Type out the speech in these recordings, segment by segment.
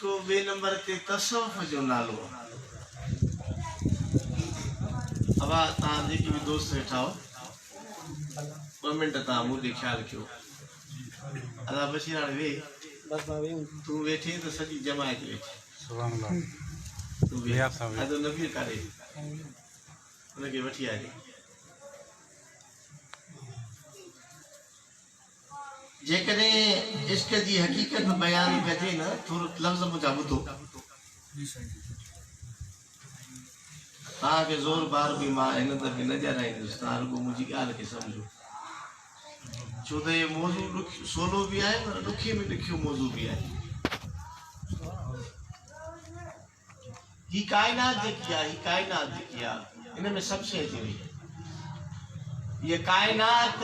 को बे नंबर ते तसव्वुफ जो नालो अब तव्हां जेकी भी दोस्त वेठा हो 2 मिनट तव्हां मुंहिंजे ख्याल कयो अदा बशीर हाणे वे तूं वेठी त सॼी जमायत वेठी तूं वे अदो नबी करे उनखे वठी आए जेकॾहिं इश्क जी हक़ीक़त बयान कजे न थोरो लफ़्ज़ मुंहिंजा ॿुधो तव्हांखे ज़ोर बार बि मां हिन दफ़े न ॼाणाईंदुसि तव्हां रुॻो मुंहिंजी ॻाल्हि खे सम्झो छो त इहो मौज़ू सोलो भी है पर ॾुखे में ॾुखियो मौज़ू भी है ही कायनात जेकी आहे ही कायनात जेकी आहे इन में सभु शइ थी वई ये कायनात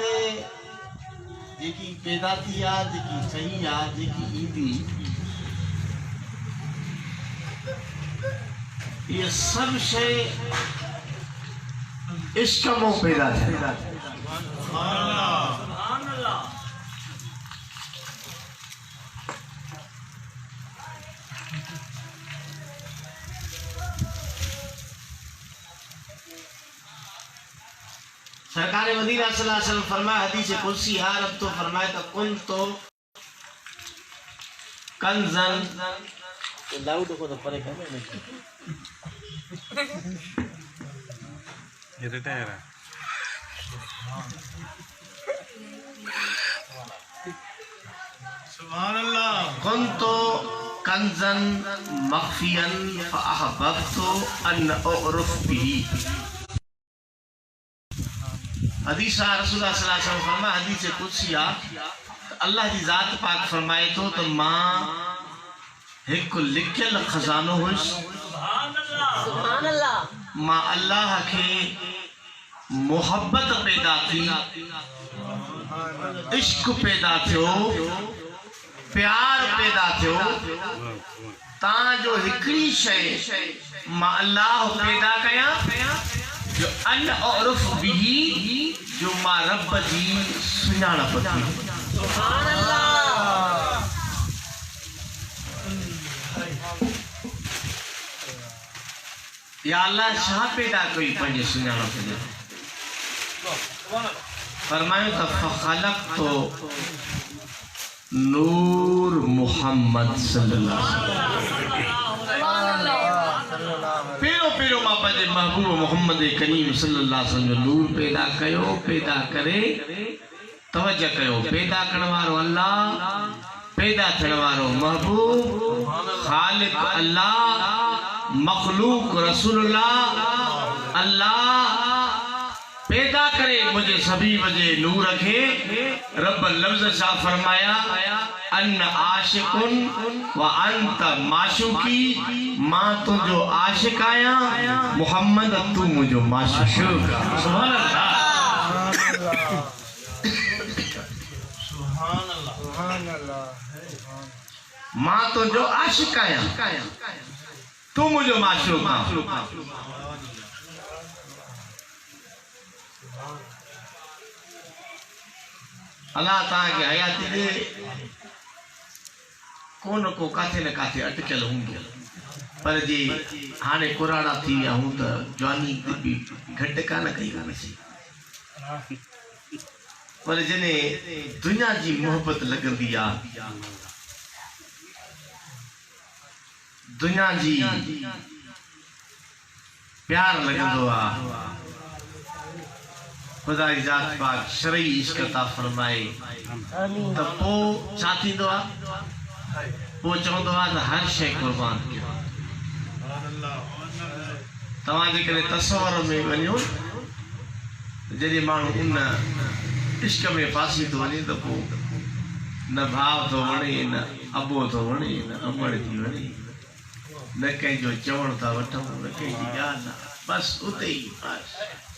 जेकी पैदा थी आहे जेकी ठही आहे जेकी ईंदी ये सब शइ इश्क में पैदा थिए सरकार मदीना सल्लल्लाहु अलैहि वसल्लम फरमाया हदीस कुर्सी है रब तो फरमाए तो कुन तो कंजन दाऊद को तो परे कर ये रिटायर है सुभान अल्लाह कुन तो कंजन मख्फियन फअहबब्तु अन उरफ बिही हदीस रसूलुल्लाह सल्लल्लाहु अलैहि वसल्लम फरमाया हदीस कुर्सी अल्लाह की जात पाक फरमाए तो मां एक लिखियल खजानो हुस सुभान अल्लाह मां अल्लाह के मोहब्बत पैदा थी इश्क पैदा थियो प्यार पैदा थियो ता जो हिकड़ी शय मां अल्लाह पैदा कया जो अन उरफ बिही जो मां रब जी सुञाणप थी सुभान अल्लाह या अल्लाह छा पैदा कई पंहिंजे सुञाणप जे फरमायो त फखलक़तु नूर मोहम्मद सल्लल्लाहु पेरो पेरो मां पंहिंजे महबूब मोहम्मद करीम सल्लल्लाहु अलैहि वसल्लम नूर पैदा कयो पैदा करे तवज्जो कयो पैदा करण वारो अल्लाह पैदा थियण वारो महबूब खालिक अल्लाह मखलूक रसूलुल्लाह अल्लाह पैदा करे मुझे सभी वजे नूर के रब लफ्ज सा फरमाया अन आशिकुन व अंत माशूकी मां तुझो आशिक आया मोहम्मद तू मुझो माशूक सुभान अल्लाह सुभान अल्लाह सुभान अल्लाह मां तुझो आशिक आया तू मुझो माशूक अल्लाह ताला के हयाती दे कोन को काथे न काथे अटकल होंगे पर जी हाने कुराड़ा थी विया हूं त जवानी भी घट कान कई कान सी पर जने दुनिया जी मोहब्बत लगंदी आ दुनिया जी प्यार लगंदो आ खुदा की जात पाक शरई इश्क अता फरमाए त पो छा थींदो आ पो चवंदो आ त हर शय कुर्बान कयो तव्हां जे करे तस्वर में वञो जॾहिं माण्हू उन इश्क में फासी थो वञे त पोइ न भाव थो वणे न अबो थो वणे न अमड़ थी वणे न कंहिंजो चवण था वठूं न कंहिंजी ॻाल्हि बसि उते ई बसि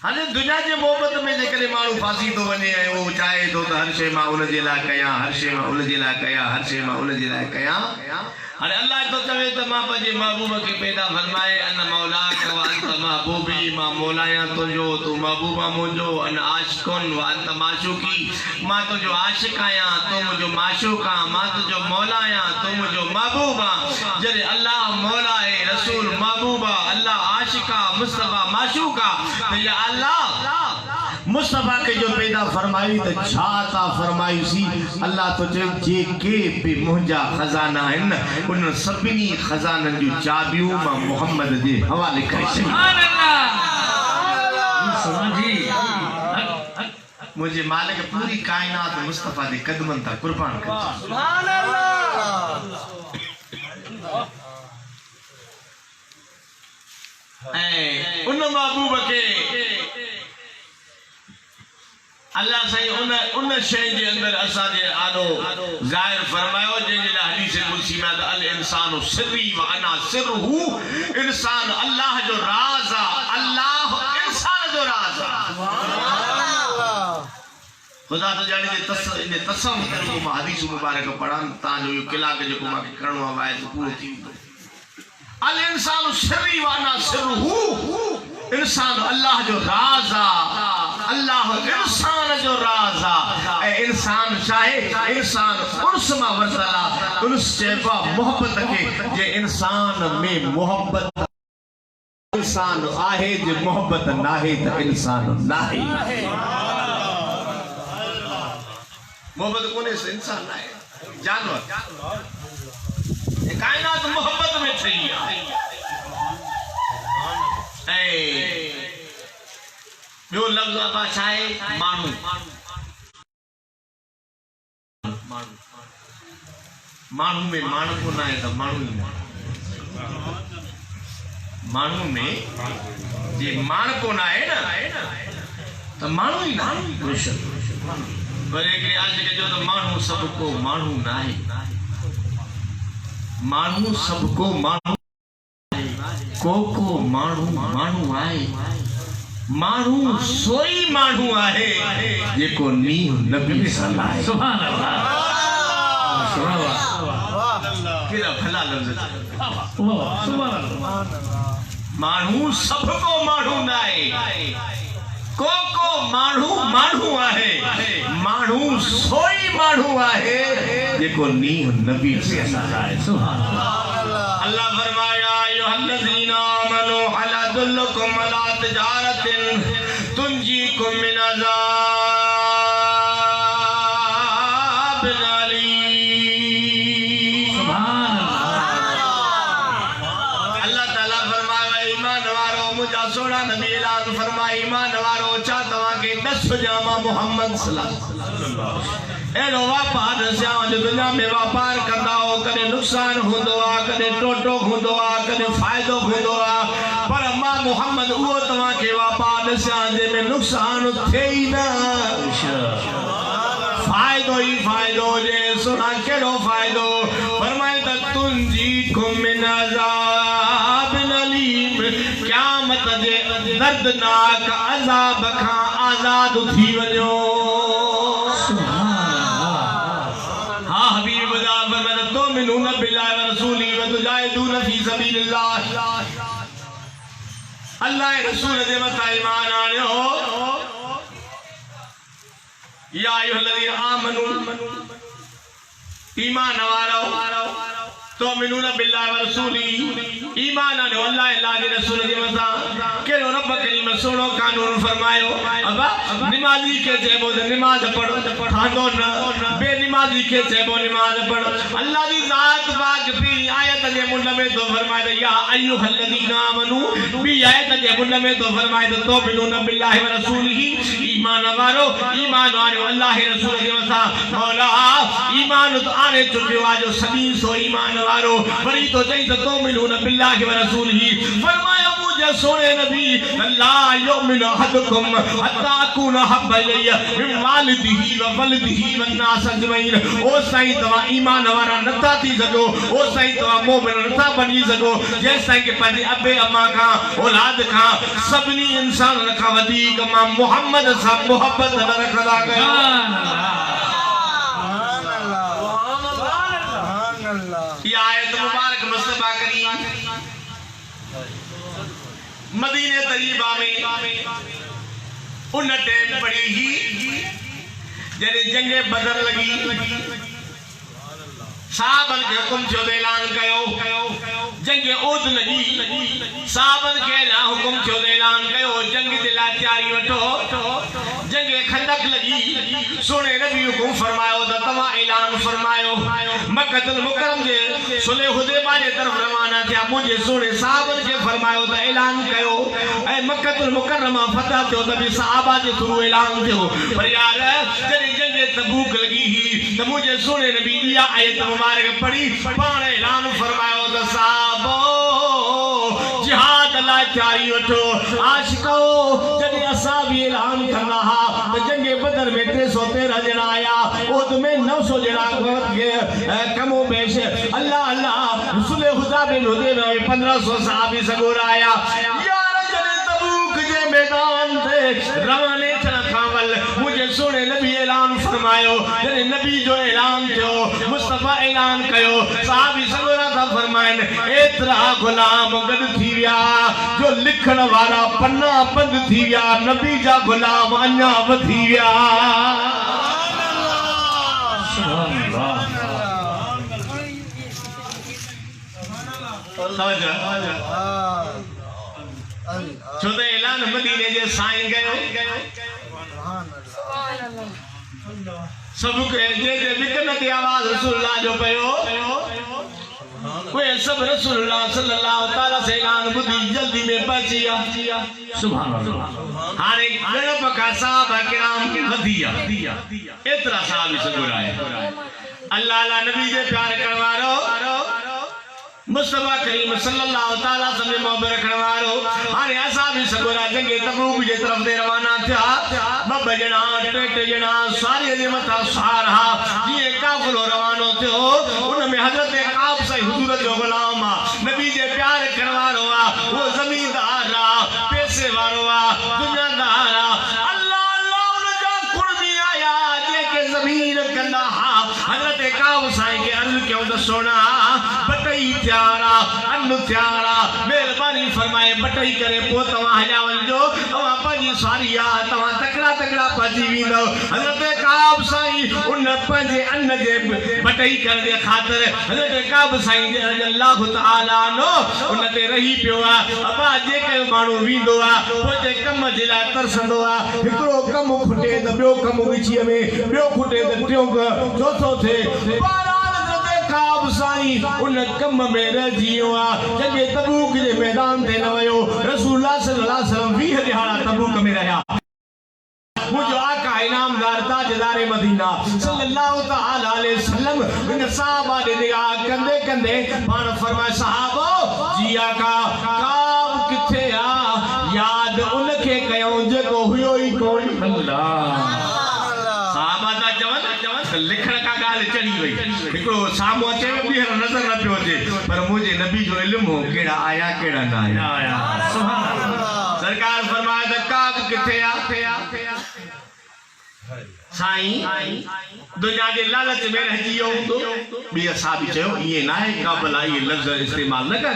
हाणे दुनिया जे मोहब्बत में जेकॾहिं माण्हू फासी थो वञे ऐं उहो चाहे थो त हर शइ मां उनजे लाइ कयां हर शइ मां उनजे लाइ कयां हर शइ मां उनजे लाइ कयां त अरे अल्लाह तो चवे तो मां पंहिंजे महबूब के पैदा फरमाए अन मौला का अंत महबूबी मां मौलाया तुझो तू महबूबा मुझो अन आशिकुन व अंत माशूकी मां तुझो आशिक आया तू मुझो माशूक आ मां तुझो मौला आया तू मुझो महबूबा जरे अल्लाह मौला है रसूल महबूबा अल्लाह आशिका मुस्तफा माशूका तो या अल्लाह मुस्तफा के जो पैदा फरमाई तो छाता फरमाई सी अल्लाह तो जे के पे मुंजा खजाना है न उन सभिनी खजानन जो चाबियूं मां मोहम्मद जे हवाले करे सुभान अल्लाह जी मुझे मालिक पूरी कायनात मुस्तफा दे कदमन ता कुर्बान कर सुभान अल्लाह ए उन महबूब के अल्लाह सही उन शय जे अंदर असा जे आदो जाहिर फरमायो जे हदीस कुदसी में अल इंसान सिर्री व अना सिरहु इंसान अल्लाह जो राज आ अल्लाह इंसान जो राज आ खुदा तो जाने जे तसव्वुर को मां हदीस मुबारक पढ़ान ता जो यो किला के जो मां के करणो आए तो पूरो थी अल इंसान सिर्री व अना सिरहु इंसान अल्लाह जो राज आ अल्लाह इंसान जो राज आ इंसान चाहे इंसान उर्स मा वरतला उर्स चेबा मोहब्बत के जे इंसान में मोहब्बत इंसान आहे जे मोहब्बत नाहे त इंसान नाहे मोहब्बत कोने से इंसान नाहे जानवर कायनात मोहब्बत में थी यो लफ्ज भाषा है मानू मानू में मानू को ना है तो मानू ही मानू में जे मान को ना है ना तो मानू ही ना पर एक आज के जो तो मानू सबको मानू ना है मानू सबको मानू को मानू मानू आए मानू सोई मानू आहे जेको नी नबी सलाह सुभान अल्लाह सुभान अल्लाह केड़ा भला लफ्ज सुभान अल्लाह मानू सबको मानू नाए को मानू मानू आहे मानू सोई मानू आहे जेको नी नबी सलाह है सुभान अल्लाह अल्लाह फरमाया अय्युहल्लज़ीना आमनू अला दुल्लुकुम अला तिजारतिन तुंजीकुम मिन अज़ाबिन अलीम सुभान अल्लाह अल्लाह ताला फरमाया ईमान वारो मुझा सोना नबी ऐलान फरमाया ईमान वारो चा तवा के 10 जामा मोहम्मद सल्लल्लाहु अलैहि वसल्लम एनो व्यापार से जो दुनिया में व्यापार कंदा हो कदे नुकसान होंदो आ कदे टोटो होंदो आ कदे फायदो होंदो आ पर मां मोहम्मद वो तवा के व्यापार से जे में नुकसान थे ही ना फायदो ही फायदो जे सुना केड़ो फायदो फरमाए त तुंजी कुम मिन अज़ाबिन अलीम क़यामत जे दर्दनाक अज़ाब का आजाद थी वजो अल्लाह रसूल दे मथा ईमान आयो या अय्युहल्लज़ीना आमनू ईमान वारो तो मिनून बिल्लाह व रसूली ईमान आयो अल्लाह अल्लाह दे रसूल दे मथा केरो रब करीम सोनो कानून फरमायो अबा नमाजी के जेबो नमाज पढ़ो खांदो न बेनमाजी के जेबो नमाज पढ़ो अल्लाह दी जात पाक भी आयत के मुंड में तो फरमाया या अय्युहल्लज़ीना आमनू भी आयत के मुंड में तो फरमाया तो मिनून बिल्लाह व रसूली ईमान वारो अल्लाह रसूल दे मथा मौला ईमान तो आने चुकियो आज सभी सो ईमान वारो वरी तो चई तो मिनून बिल्लाह व रसूली फरमाया मुझे सोने नबी अल्लाह युमिन अहदुकुम हत्ता अकुना हब्बा इलैया मिन वालिदिही व वलदिही व नास अजमईन ओ साईं तवा ईमान वारा नथा थी सको ओ साईं तवा मोमिन नथा बनी सको जे साईं के पंहिंजे अबे अम्मा का औलाद का सभनी इंसान का वधीक मां मोहम्मद सां मोहब्बत न रखदा कयो सुभान अल्लाह सुभान अल्लाह ये आयत मदीने तय्यबा में उन टाइम पड़ी ही जने जंगे बदर लगी साहबन के हुक्म जो ऐलान कयो जंगे ओद लगी साहबन के ना हुक्म जो ऐलान कयो जंग दे ला तैयारी वठो जंगे खंदक लगी सोने नबी हुक्म फरमायो त तवा ऐलान फरमायो मक्कतुल मुकर्रम जे सुलह हुदैबा जे तरफ रवाना थिया मुझे सोने साहबन के फरमायो त ऐलान कयो ऐ मक्कतुल मुकर्रमा फतह थियो त भी सहाबा जे थ्रू ऐलान थियो पर यार जने जंगे तबूक लगी ही त मुझे सोने नबी या आयत मुबारक पढ़ी पाण ऐलान फरमायो त साहबो जिहाद ला तैयारी वठो आशिको जने असा भी ऐलान करना हा त जंगे बदर में 313 जना आया ओद में 900 जना कमो बेश अल्लाह अल्लाह सुलह हुदैबा में 1500 सहाबी सगोरा आया यार जने तबूक जे मैदान थे रवाने थियण खां वल मुझे सोने नबी ऐलान फरमायो जने नबी जो ऐलान थियो मुस्तफा ऐलान कयो सहाबी सगोरा था फरमाइन एतरा गुलाम गड थी विया जो लिखण वाला पन्ना बंद थी विया नबी जा गुलाम अन्या वधी विया छो त ऐलान मदीने जे साईं गयो सब के जे विकन ते आवाज रसूलुल्लाह जो पयो वे सब रसूलुल्लाह सल्लल्लाहु ताला से ऐलान बुधी जल्दी में पहुंची गया सुभान अल्लाह हाने गणप का साहब किराम वधिया एतरा साहब सगुराए अल्लाह अल्लाह नबी जे प्यार करवारो मुस्तफा करीम सल्लल्लाहु ताला से मोहब्बत करवारो हाने असा भी सगोरा जंगे तबूक जे तरफ दे रवाना था बब जना टे जना सारे दे मथा सारा जी काफिलो रवानो थियो उन में हजरत काब से हुजूर जो गुलाम नबी जे प्यार करवारो वो जमींदार पैसे वारो दुनियादार अल्लाह अल्लाह उन जा कुर्बी आया जे के जमीन कंदा हजरत काब साईं के अर्ज क्यों त सोना बटई त्यारा अन्न त्यारा मेहरबानी फरमाए बटई करे पो तवा हजावल जो तवा पंजी सारिया तवा तकड़ा तकड़ा पजी विंदो हजरत काब साईं उन पंजे अन्न जे बटई कर दे खातिर हजरत काब साईं अल्लाह ताला नो उन ते रही पियो अबा जे के मानू विंदो पो जे कम जे ला तरसंदो हिकड़ो कम खुटे त बियो कम विची में बियो खुटे त टियो चौथो थे काब साईं उन कम में रजियो जगे तबूक जे मैदान ते न वयो रसूलुल्लाह सल्लल्लाहु अलैहि वसल्लम 20 दिहाड़ा तबूक में रहा मुझो आका इनामदार ताजदार मदीना सल्लल्लाहु ताला अलैहि वसल्लम इन सहाबा दे निगाह कंदे कंदे पान फरमाए सहाबो जी आका काब किथे आ याद उनके कयो जेको हुयो ही कोन अल्लाह सहाबा ता जवन लिखण का गाल चढ़ी वई हिकड़ो सामो अचे ॿीहर नज़र न पियो अचे पर मुझे नबी जो इल्म हो केड़ा आया केड़ा ना आया सुभान अल्लाह सरकार फरमाए त काब किथे आ साईं दुनिया के लालच में रहिजी वियो ॿी असां बि चयो इहे न आहे काबला इहे लफ़्ज़ इस्तेमाल न कर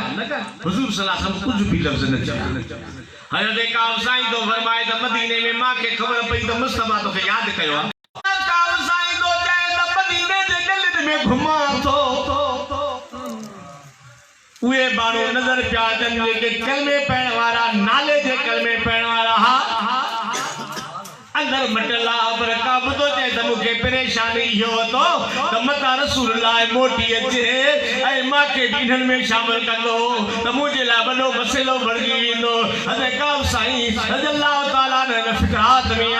हुजूर सल्लल्लाहु अलैहि वसल्लम कुछ भी लफ़्ज़ न चयो हज़रत काब साईं तो फरमाए त मदीने में मां के खबर पई त मुस्तफा तोखे याद कयो घुमा तो उए बारो नजर प्यादन के कलमे पढ़ण वाला नाले जे कलमे पढ़ण वाला अंदर मटला पर काब तो जे त मुके परेशानी हो तो मता रसूलुल्लाह मोटी अचे ऐ मां के दीनन में शामिल कंदो त मुझे ला बनो मसलो बढ़ी विंदो हज़रत काब साईं अल्लाह ताला ने फितरात में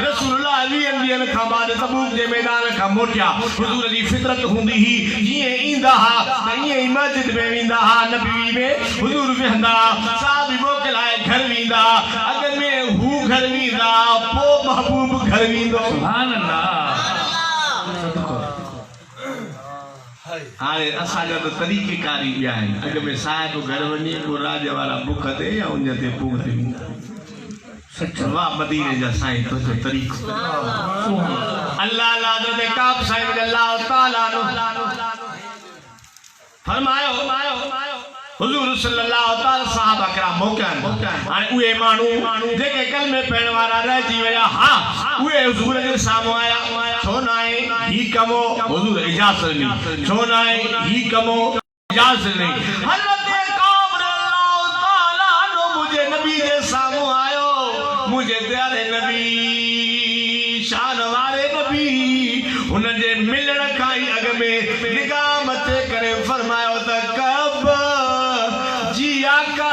रसूलुल्लाह अली अंबियन का बाद तबूक जे मैदान का मोटिया हुजूर दी फितरत हुंदी ही जिए इंदा हा ये मस्जिद में विंदा हा नबी में हुजूर वेंदा साहब मोकलाए घर विंदा अगर में हु घर विंदा पो महबूब घर विंदो सुभान अल्लाह हाणे असांजा त तरीक़ेकारी ॿिया आहिनि अॻ में साहिब घर वञे पोइ राज वारा बुख ते या उन ते पूग ते सच वाह मदीने जा साईं तुंहिंजो तरीक़ो अल्लाह हज़रत काब साईं अल्लाह ताला नो फरमायो हुजूर सल्लल्लाहु ताला सहाबा किराम मोकन हाणे उहे माण्हू जेके कलमे पढ़ण वारा रहिजी विया हा उहे हुजूर जे साम्हूं आया छो न आहे ही कमो हुजूर इजाज़त ॾिनी छो न आहे ही कमो इजाज़त ॾिनी हज़रत काब रज़ियल्लाहु ताला नो मुझे नबी जे साम्हूं आयो मुझे प्यारे नबी शान वारे नबी हुन जे मिलण खां ई अॻ में निगाह मथे करे फरमायो त कब जी आका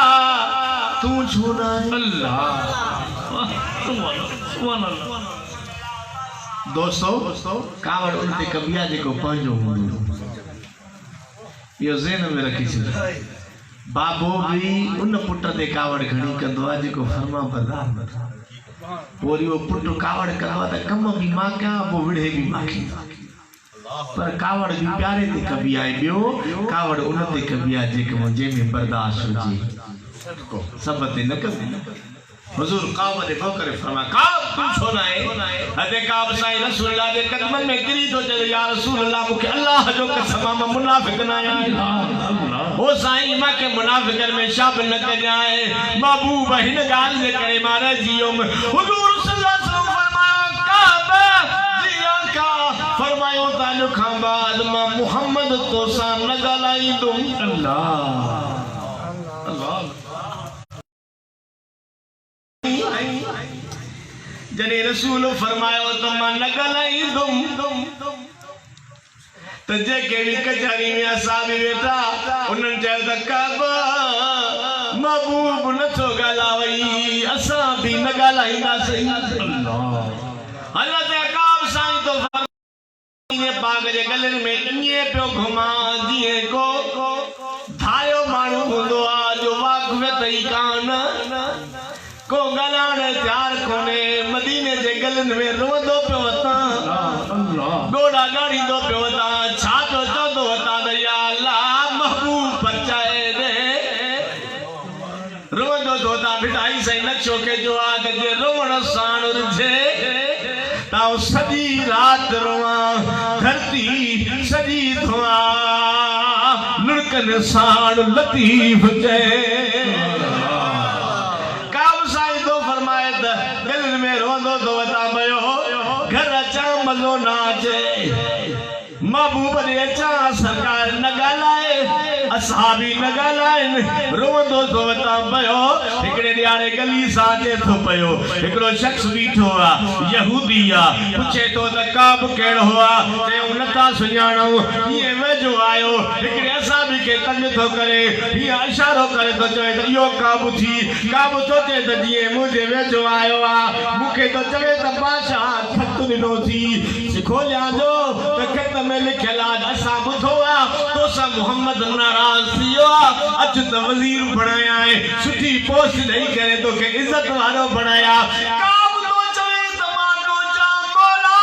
तू छो न अल्लाह सुभान अल्लाह दोस्तों कावड़ उनते कबिया जेको पंहिंजो हूंदो इहो ज़हन में रखी छॾ बाबो भी उन पुट ते कावड़ घणी कंदो आहे जेको फर्मा बरदार न था पोइ वो पुट कावड़ कंदो आहे त कम भी मां कयां पोइ विढ़े भी मां कयां पर कावड़ भी प्यारे ते कबी आहे ॿियो कावड़ उन ते कबी आहे जेको जंहिंमें बर्दाश्त हुजे सब ते न कबी हुजूर काब ने भोकर फरमाया काब तू छो न आहे हदे काब साईं रसूल अल्लाह जे कदमनि में किरी तो चले या रसूल अल्लाह मूंखे अल्लाह जो कसम मां मुनाफिक न आहियां हो साईं मूंखे मुनाफिकनि में शामिल न कजाए महबूब हिन ॻाल्हि जे करे मां रहिजी वियुमि हुजूर सल्लल्लाहु अलैहि वसल्लम फरमायो काब जिया का फरमायो ताजो खां बाद मां मुहम्मद तो सां न ॻाल्हाईंदुमि अल्लाह अल्लाह जने रसूल फरमायो तो मां न ॻाल्हाईंदुमि त जेके बि कचहरी में असां बि वेठा उन्हनि चयो त कब महबूब नथो ॻाल्हावई असां बि न ॻाल्हाईंदासीं हज़रत काब साईं तो पाक जे गलनि में ईअं पियो घुमा जीअं को धायो माण्हू हूंदो आहे जो वाक़ुफ़ ई कान को गलाण तैयार कोने मदीने जे गलन में रोंदो पियो वता गोड़ा गाड़ींदो पियो वता छा तो चवंदो वता त या अल्लाह महबूब बचाए दे रोंदो तो ता बिठाई सही नक्शो के जो आ के जे रोवण साण रुझे तां सजी रात रोवा धरती सजी धुआ लुड़कन साण लतीफ जे गलन में रोंदो तो वता भयो घर अचा मज़ो न अचे महबूब ने अचा सरकार न ॻाल्हाए असां बि न ॻाल्हाइनि रोंदो तो वता भयो हिकिड़े ॾियारे गली सां अचे थो पियो हिकिड़ो शख़्स बीठो आहे यहूदी आहे पुछे थो त काब कहिड़ो आहे चयूं नथा सुञाणूं हीअं वेझो आयो हिकिड़े असां बि खे तंग थो करे हीअं इशारो करे थो चवे त इहो काब थी काब सोचे त जीअं मुंहिंजे वेझो आयो आहे मूंखे थो चवे त बादशाह खत ॾिनो थी खोलियां जो त खत में लिखियल आहे असां ॿुधो आहे तोसां मुहम्मद नाराज़ थी वियो आहे अच त वज़ीर बणाया आहे सुठी पोस्ट ॾेई करे तोखे इज़त वारो बणाया काब तो चवे त मां तो चां मौला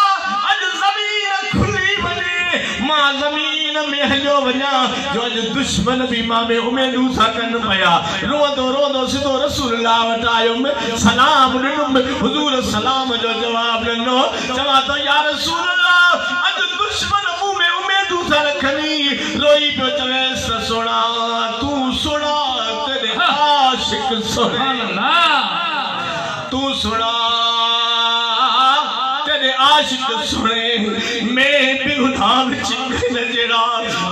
अॼु ज़मीन खुली वञे मां ज़मीन में हलियो वञा जो अॼु दुश्मन बि मां में उमेदूं था कनि पिया रोंदो रोंदो सिधो रसूलुल्लाह वटि आयुमि सलाम ॾिनुमि हुज़ूर सलाम जो जवाब ॾिनो चवां थो या रसूलुल्लाह अॼु दुश्मन मूं में उमेदूं था रखनि रोई पियो चवेसि त सोना तूं सोना तेरे आशिक सुभान अल्लाह तूं सोना तेरे आशिक सुने मैं भी उधार चिंगल जड़ा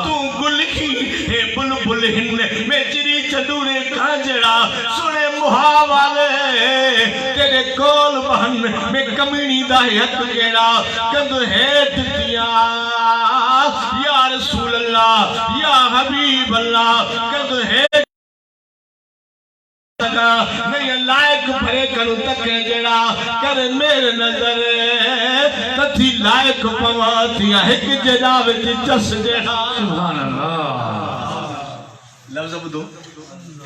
तू गुल की हे बुलबुल हिन मैं चिड़ी चदूरे काजड़ा सुने मुहावाले तेरे कोल बहन में कमीनी दा हक केड़ा कंद हेठ दिया या रसूल अल्लाह या हबीब अल्लाह कंद हेठ नहीं लायक भरे करू तक जड़ा कर मेरे नजर तथी लायक पवा थी एक जड़ा विच जस जड़ा सुभान अल्लाह लफ्ज बुधो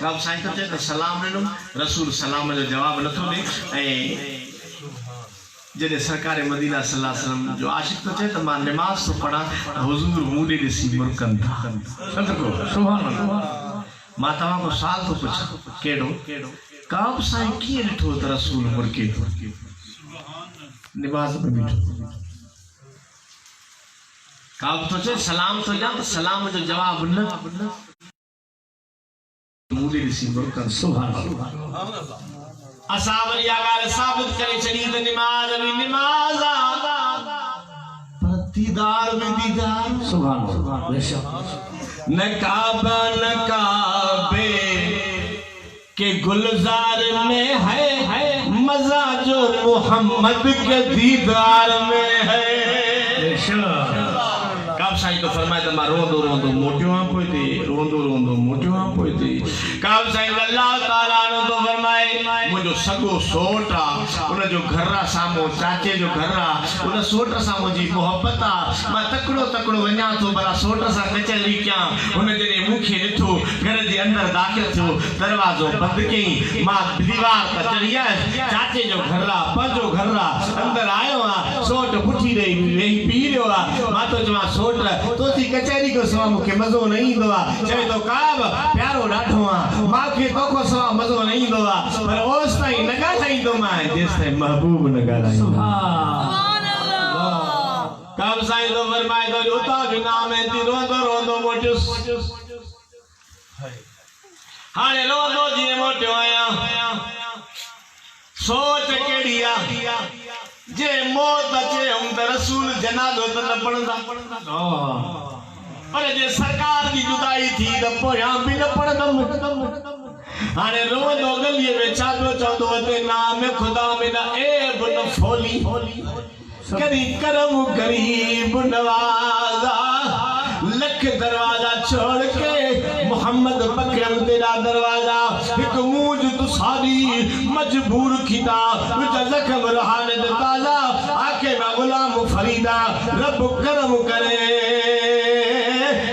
काब साईं तो चए सलाम ॾिनो रसूल सलाम जो जवाब नथो ॾे ऐं जॾहिं सरकार मदीना सल्लल्लाहु अलैहि वसल्लम जो आशिक तो चए त मां नमाज़ तो पढ़ा हुजूर मूं ॾे ॾिसी मुरकन था सुभान अल्लाह मां तव्हां को सवाल तो पुछां केड़ो काब साईं कीअं ॾिठो त रसूल मुरके नमाज़ में बीठो काब तो चए सलाम तो ॾियां त सलाम जो जवाब न ॿुधी ॾिसी बरकत सुभान अल्लाह असां वरी इहा ॻाल्हि साबित करे छॾी त निमाज़ बि निमाज़ पर दीदार में दीदार सुभान अल्लाह बेशक न काबा न काबे के गुलजार में है मजा जो मोहम्मद के दीदार में है काब साईं तो फरमाए त मां रोंदो रोंदो मोटियो आ पोइ ते रोंदो रोंदो मोटियो आ पोइ ते काब साईं अल्लाह ताला ने तो फरमाए मुंहिंजो सगो सोट आ उन जो घर आ सामो चाचे जो घर आ उन सोट सां मुंहिंजी मोहब्बत आ मां तकड़ो तकड़ो वञा थो भला सोट सां कचहरी कयां हुन जॾहिं मूंखे ॾिठो घर जे अंदर दाख़िल थियो दरवाज़ो बंदि कयईं मां दीवार ते चढ़ी आयुसि चाचे जो घर आ पंहिंजो घर आ अंदर आयो आ सोट पुठी ॾेई वेही पी रहियो आ मां तो चवां सोट तो थी कचहरी को सवा मूंखे मज़ो न ईंदो आ चवे तो काब प्यारो ॾाढो आ मूंखे तोखो सवा मज़ो न ईंदो आ पर ओस ताईं न ॻाल्हाईंदो मां जेसि ताईं महबूब न ॻाल्हाईंदो सुभान अल्लाह काब साईं तो फरमाए तो उता बि नाम है ती रोंदो रोंदो मोटियुसि हाणे रोंदो जीअं मोटियो आहियां सोच कहिड़ी आ जे मौत अचे हम त रसूल जनाज़ो त न पढ़ंदा पर जे सरकार जी जुदाई थी त पोयां बि न पढ़ंदमि हाणे रोंदो गलीअ में छा पियो चवंदो अचे नाम खुदा में न ऐब न फोली करी करम गरीब नवाज़ा लख दरवाजा छोड़ के मोहम्मद बकरम तेरा दरवाजा एक मूंज तो सारी मजबूर खिदा विच जख्म रहाने दे ताजा आके मैं गुलाम फरीदा रब करम करे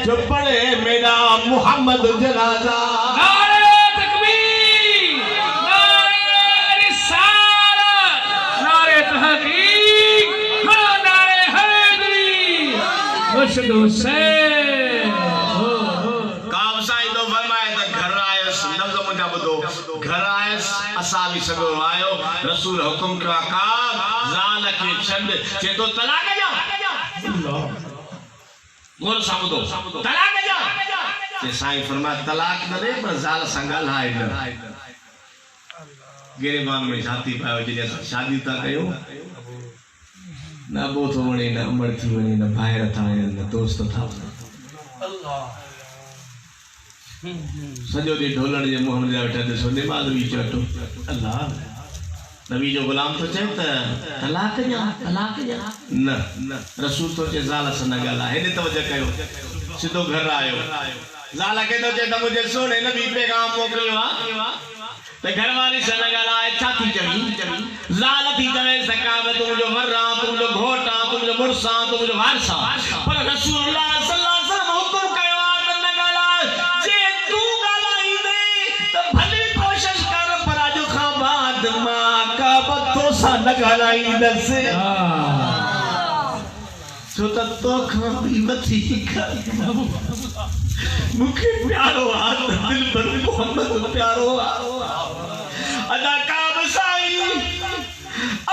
जो पढ़े मेरा मोहम्मद जनाजा नारे तकबीर नारे रिसालत नारे तहकीक नारे हैदरी मुर्शिद हुसैन घर आयस असा भी सगो आयो रसूल हुकुम कयो का ज़ाल के छड जे तो तलाक जा गोर सामदो तलाक जा जे साईं फरमाए तलाक न दे पर ज़ाल सा ॻाल्हाए न गिरबान में जाती पायो जे शादी ता कयो ना बो तो वणे न अमर थी वणे न ॿाहिरि था न दोस्त था अल्लाह सजो दी ढोलण जे मुंह में वेठा ॾिसो निमाज़ बि चटो अल्लाह नबी जो गुलाम तो चए त तलाक जा न रसूल तो चए ज़ाल सां न ॻाल्हाए हेॾे तवजह कयो सिधो घर आयो ज़ाल खे तो चए त मुंहिंजे सोने नबी पैगाम मोकिलियो आ त घरवारी सां न ॻाल्हाए छा थी चवी ज़ाल थी चवे सकाब तूं मुंहिंजो वर्रा तूं मुंहिंजो घोट आ तूं मुंहिंजो मुड़ुस आ तूं मुंहिंजो वारिस आ पर रसूल सल्लल्लाहु अलैहि वसल्लम हुकुम कयो आ त न ॻाल्हाए जे तूं ॻाल्हाईंदे त भली कोशिश कर पर अॼु खां बाद मां काब तोसां न ॻाल्हाईंदसि छो त तोखां बि वधीक मूंखे प्यारो आ दिल पर मोहम्मद प्यारो आ अदा काब साईं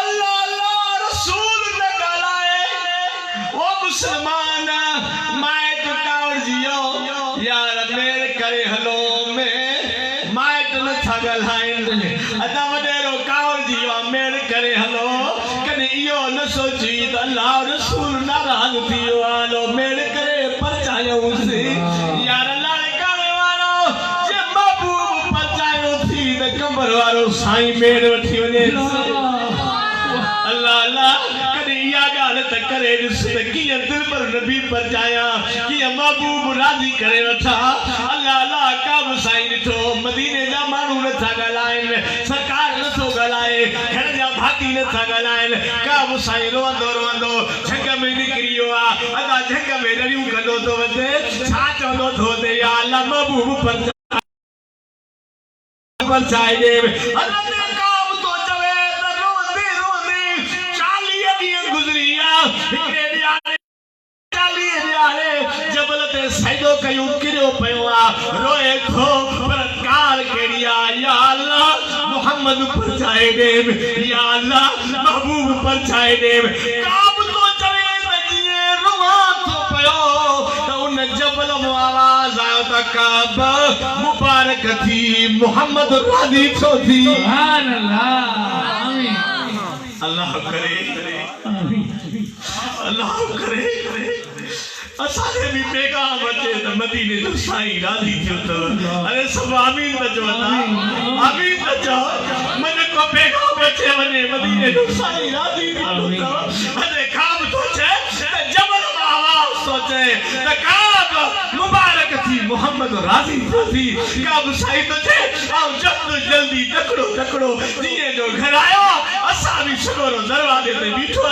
अल्लाह अल्लाह रसूल न ॻाल्हाए ओ मुसलमान माइट कावड़ जियो यार मेर करे हलो में माइट न था ॻाल्हाइनि अदा वॾेरो कावड़ जियो मेर करे हलो कॾहिं इहो न सोची त अल्लाह रसूल नाराज़ थी वियो हलो मेर करे परचायोसि यार लाड़काणे वारो जे महबूब परचायो थी त कमर वारो साईं मेर वठी वञे अल्लाह अल्लाह कॾहिं इहा ॻाल्हि त करे ॾिस त कीअं दिल पर नबी परचाया कीअं महबूब राज़ी करे वठा अल्लाह अल्लाह काब साईं ॾिठो मदीने जा माण्हू नथा ॻाल्हाइनि सरकार नथो ॻाल्हाए घर जा भाती नथा ॻाल्हाइनि काब साईं रोअंदो रोअंदो झंग में निकिरी वियो आहे अदा झंग में रड़ियूं कंदो थो वञे छा चवंदो थो वञे या अल्लाह महबूब परचाए ॾे काब तो चवे त रोंदे रोंदे 40 ॾींहं गुज़री विया हिकिड़े ॾियारे जबल ते सजदो कयूं किरियो पियो आहे रोए थो पर कार कहिड़ी आहे या अल्लाह मोहम्मद परचाए ॾे या अल्लाह महबूब परचाए ॾे काब तो चवे त जीअं रोआ थो पियो त उन जबल मां आवाज़ आयो त काबा मुबारक थी मोहम्मद राजी छो थी सुभान अल्लाह आमीन अल्लाह करे अल्लाह करे असांखे भी पैगाम अचे त मदीने जो साईं राजी थियो अथव अरे सब आमीन त चओ आमीन त चओ मन को पैगाम अचे वञे मदीने जो साईं राजी थियो अथव अरे काम तो छे जबल में आवाज सोचे त काब मुबारक थी मोहम्मद राजी थी काब साईं तो छे आओ जल्दी तकड़ो जीअं जो घर आयो असां भी सगोरो दरवाजे ते बीठो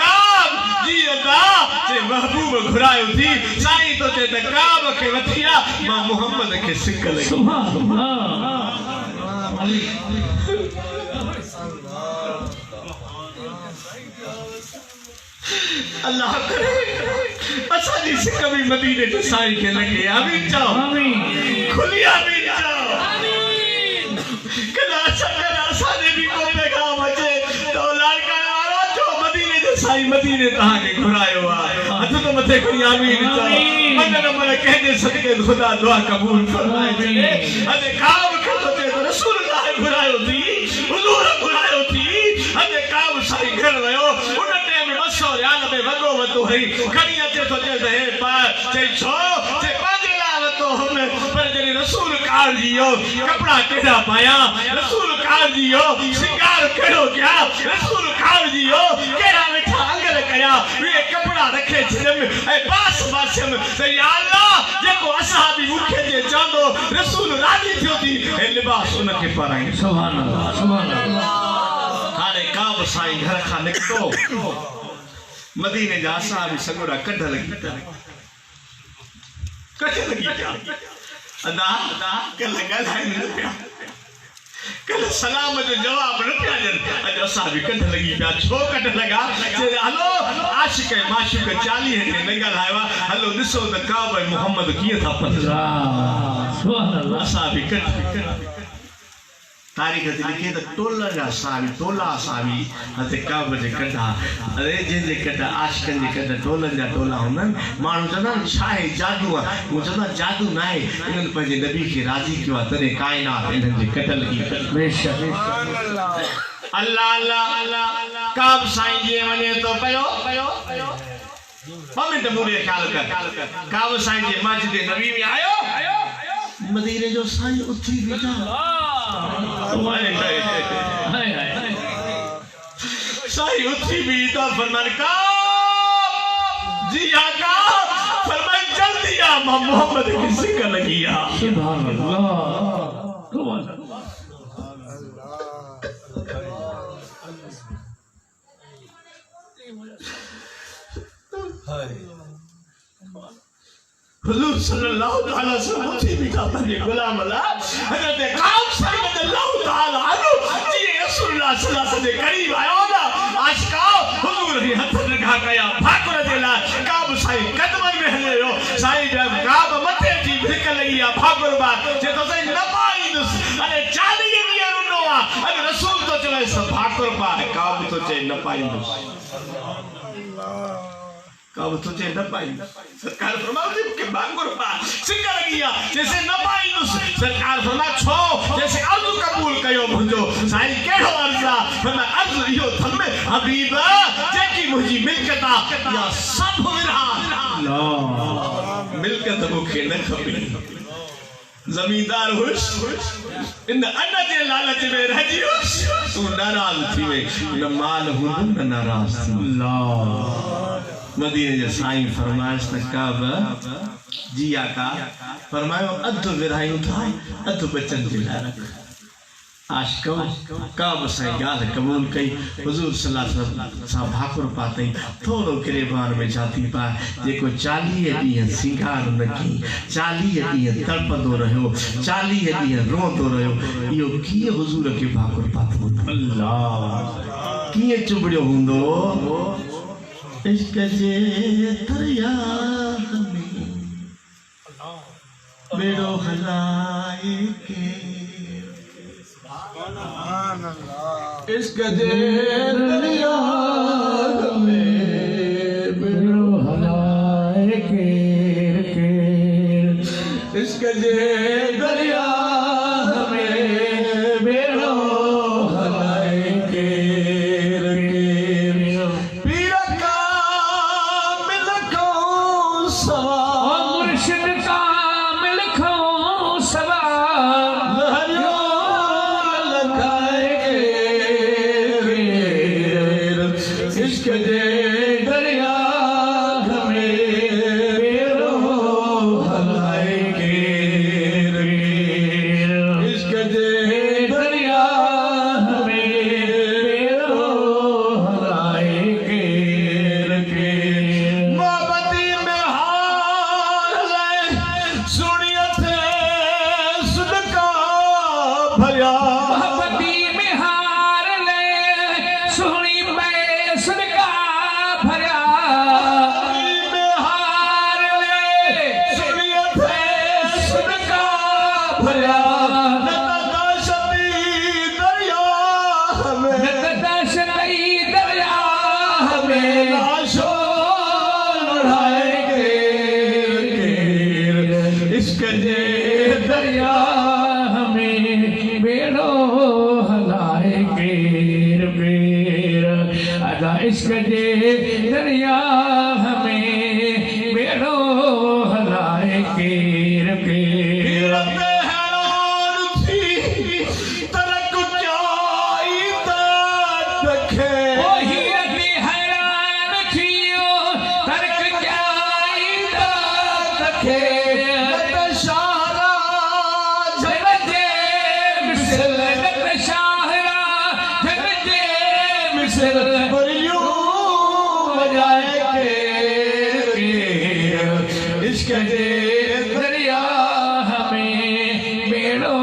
काब जी अल्लाह जे महबूब घुरायो थी साईं तो जे त काब के वठिया मां मोहम्मद के सिक लगी सुभान अल्लाह अल्लाह करे असा जी सिक भी मदीने के साईं के लगे आमीन चओ आमीन खुली आमीन चओ आमीन कदा असा ने भी को पैगाम अचे तो लाड़का वारो जो मदीने के साईं मदीने तहां के घुरायो आ हथ तो मथे खणी आमीन चओ मन न मन कहने सदके खुदा दुआ कबूल फरमाए अने काब के तो रसूलुल्लाह घुरायो थी हुजूर घुरायो थी अने काब साईं घर वयो उन टाइम बसो याद में वगो वतो है खणी अचे तो जे पा जे छो जे पाजे लाव तो हम पर जने रसूल कार जियो कपड़ा केड़ा पाया रसूल कार जियो सिंगार केड़ो क्या रसूल कार जियो केड़ा मिठा अंगल कया वे कपड़ा रखे जिम ए पास में से या अल्लाह जेको असहाबी मुखे जे चांदो रसूल राजी थियो थी ए लिबास उनके पाराई सुभान अल्लाह हाणे काब साईं घर खां निकतो मदीने जा असहाबी सगोरा कढ लगी क्या अदा कल ॻाल्हाइनि न पिया कल सलाम जो जवाब न पिया ॾियनि अॼु असां बि कढ लगी पिया छो कढ लॻा हलो आशिक़ ऐं माशूक़ 40 ॾींहं न ॻाल्हायो आहे हलो ॾिसो त काब ऐं मोहम्मद कीअं था पथिरा सुभान अल्लाह असां बि कढ तारीख़ ते लिखे त टोला सावी हते काब जे कढा अरे जे कढा आशिक़नि जे कढा टोलनि जा टोला हूंदा माण्हू चवंदा छा आहे जादू आहे हू चवंदा जादू न आहे इन्हनि पंहिंजे नबी खे राज़ी कयो आहे तॾहिं काइनात इन्हनि जे कढ लगी बेशक अल्लाह अल्लाह काब साईं जे वञे तो पयो ॿ मिंट मूंखे ख़्याल कर काब साईं जे मस्जिद नबी में आयो मदीने जो साईं उथी बीठा साईं उठी भी था फरमान का जी आका फरमान जल्दी आ मां मोहम्मद की सिक लगी आ सुभान अल्लाह सुभान अल्लाह हुजूर सल्लल्लाहु अलैहि वसल्लम उठी बीठा बने गुलाम अल्लाह हजरत काब साईं रज़ियल्लाहु ताला अन्हु जी रसूलुल्लाह सल्लल्लाहु अलैहि वसल्लम करीब आयो ना आशिका हुजूर ही हथ लगा कया भाकुर देला काब साईं कदमन में हलियो साईं जब काब मथे जी भिक लगी आ भाकुर बात जे तो साईं न पाईंदुस अरे 40 ॾींहं रुनो आ अरे रसूल तो चले सब भाकुर पा काब तो चे न पाईंदुस काब तो चे न पाईंदुस सरकार फरमाती के भाकुर पा सिक लगी आ जैसे न पाईंदुस सरकार फरमा छो जैसे अर्ज कबूल कयो मुंजो साईं केड़ो अर्ज आ फरमा अर्ज इहो थमे हबीबा जेकी मुजी मिल्कत आ या सब विरहा अल्लाह मिल्कत मुखे न खपे जमींदार हुश इन अन्न जे लालच में रह जियो तू नाराज थी वे न माल हुन न नाराज थी अल्लाह मदीने जे साईं फरमाइश त काब जी आका फरमायो अध विरायूं था अध बचन जे लाइ रख आशिको काब साईं ॻाल्हि क़बूल कई हुजूर सल्लल्लाहु अलैहि वसल्लम सां भाकुर पातई थोरो गिरेबान में जाती पा जेको 40 ॾींहं सिंगार न की 40 ॾींहं तड़पंदो रहियो 40 ॾींहं रोंदो रहियो इहो कीअं हुजूर खे भाकुर पातो अल्लाह कीअं चुबड़ियो हूंदो इश्क जे दरिया में बेड़ो हलाए के इश्क जे दरिया में बेड़ो हलाए के इश्क जे दरिया में बेड़ो हलाए केर केर पीर का मिल को सवार मुर्शिद का मिल खो सवार लहरियो लगाए केर इश्क जे दरिया में बेड़ो हलाए केर केर इश्क जे दरिया में बेड़ो हलाए केर केर मोहब्बती में हार ले सुनिए थे सुनका भया मोहब्बती में हार ले सुनी मैं सुनका भरा में हार ले सुनिए थे सुनका भया नताशती दरिया में नकदश नई दरिया में लाशो लड़ाए केर इश्क जे दरिया हमें बेड़ो हलाए केर केर अदा इश्क जे दरिया हमें बेड़ो हलाए केर केर हैरान थी तरक जाई देखे वही अति हैरान थियो तर्क जाई तखे शाहरा जगजे मिसल नत शाहरा जगजे मिसल बरियो बजाए केर इश्क जे दरिया हमें बेड़ो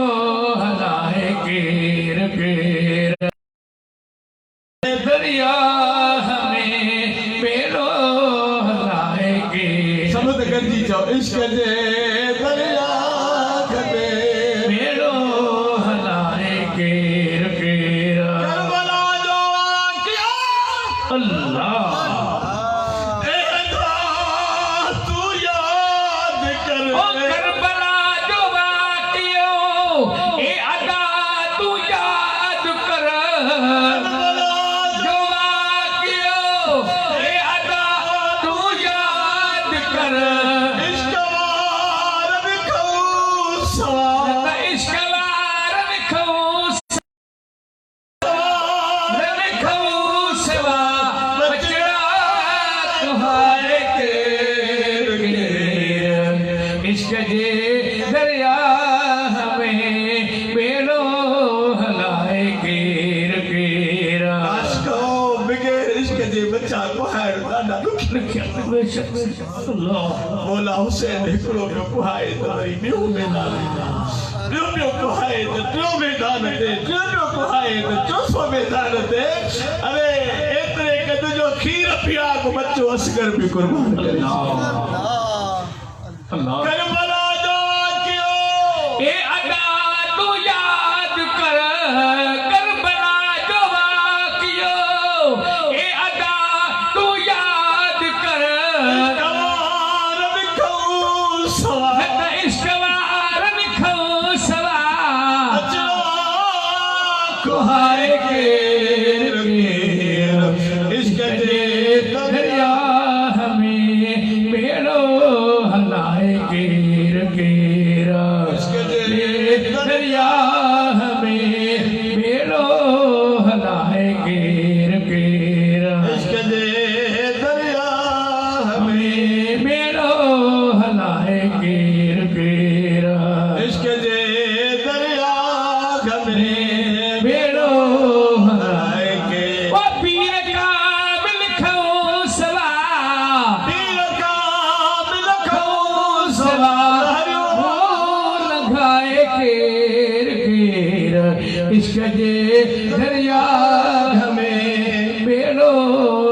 हलाए केर केर दरिया हमें बेड़ो हलाए केर समझ गंजी जाओ इश्क जे दरिया खते बेड़ो हलाए केर केर करबला जो किया अल्लाह तू याद कर ओ करबला जो वाकियो ए अदा तू याद कर जो वाकियो ए अदा तू याद कर इश्क वार बिखो सवार इश्क वार रखो सेवा बचड़ा तुहारे केर केर इश्क जे दरिया हमें बेड़ो हलाए केर केर आशको बिगैर इश्क जे बच्चा को हार दादा बेशक अल्लाह मौला हुसैन हिकड़ो पियो कुहाए त वरी ॿियो मैदान ॿियो को हाए त टियों मैदान ते टियों को हाए त चोथों मैदान ते अरे एतिरे कद जो खीर पिया को बच्चो असगर भी कुर्बान करे अल्लाह करबला जो कियो ए अदा तू याद कर करबला जो वाकियो ए अदा तू याद कर कवार बिखो सवार नत इश्क वार निखो सवा कुहाए केर केर इश्क जे दरिया हमें बेड़ो हलाए केर केर दरिया हमें बेड़ो हलाए केर केर इश्क जे दरिया हमें बेड़ो हलाए केर केर इश्क जे दरिया घमरे बेड़ो आए के ओ पीर का मिलखो सवा पीर का मिलखो सवा हरियो लगाए केर केर इश्क जे दरिया हमें बेड़ो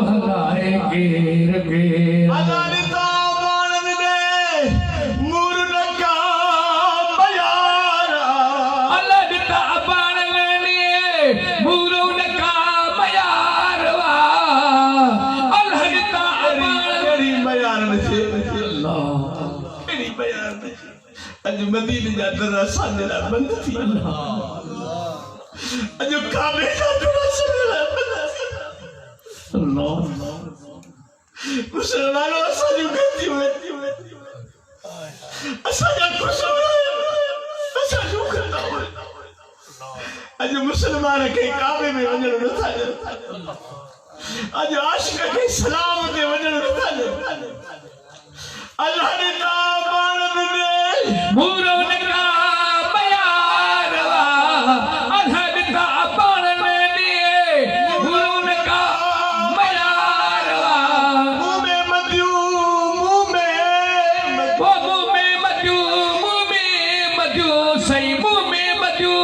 हलाए केर केर अदानिता मानन दे मुरन का बयारा अल्लाह दिता बाण लेने बुरो नका मयारवा अल्लाह दिता बाण केड़ी बयान से अल्लाह केड़ी बयान अज मदीने जा दरसा जरा बंद थी अज काबे जा दरसा जरा बंद अल्लाह मुसलमानों असा जो गति हुए असा जा कुछ असा जो करना हुए अज मुसलमान के काबे में वजन न था अज आशिक के सलाम दे वजन न था अल्लाह ने काबान दे मूरो नगरा बयारवा अल्लाह ने काबान दिए मूरो नगरा बयारवा मुंह में मधु सही मुंह में मधु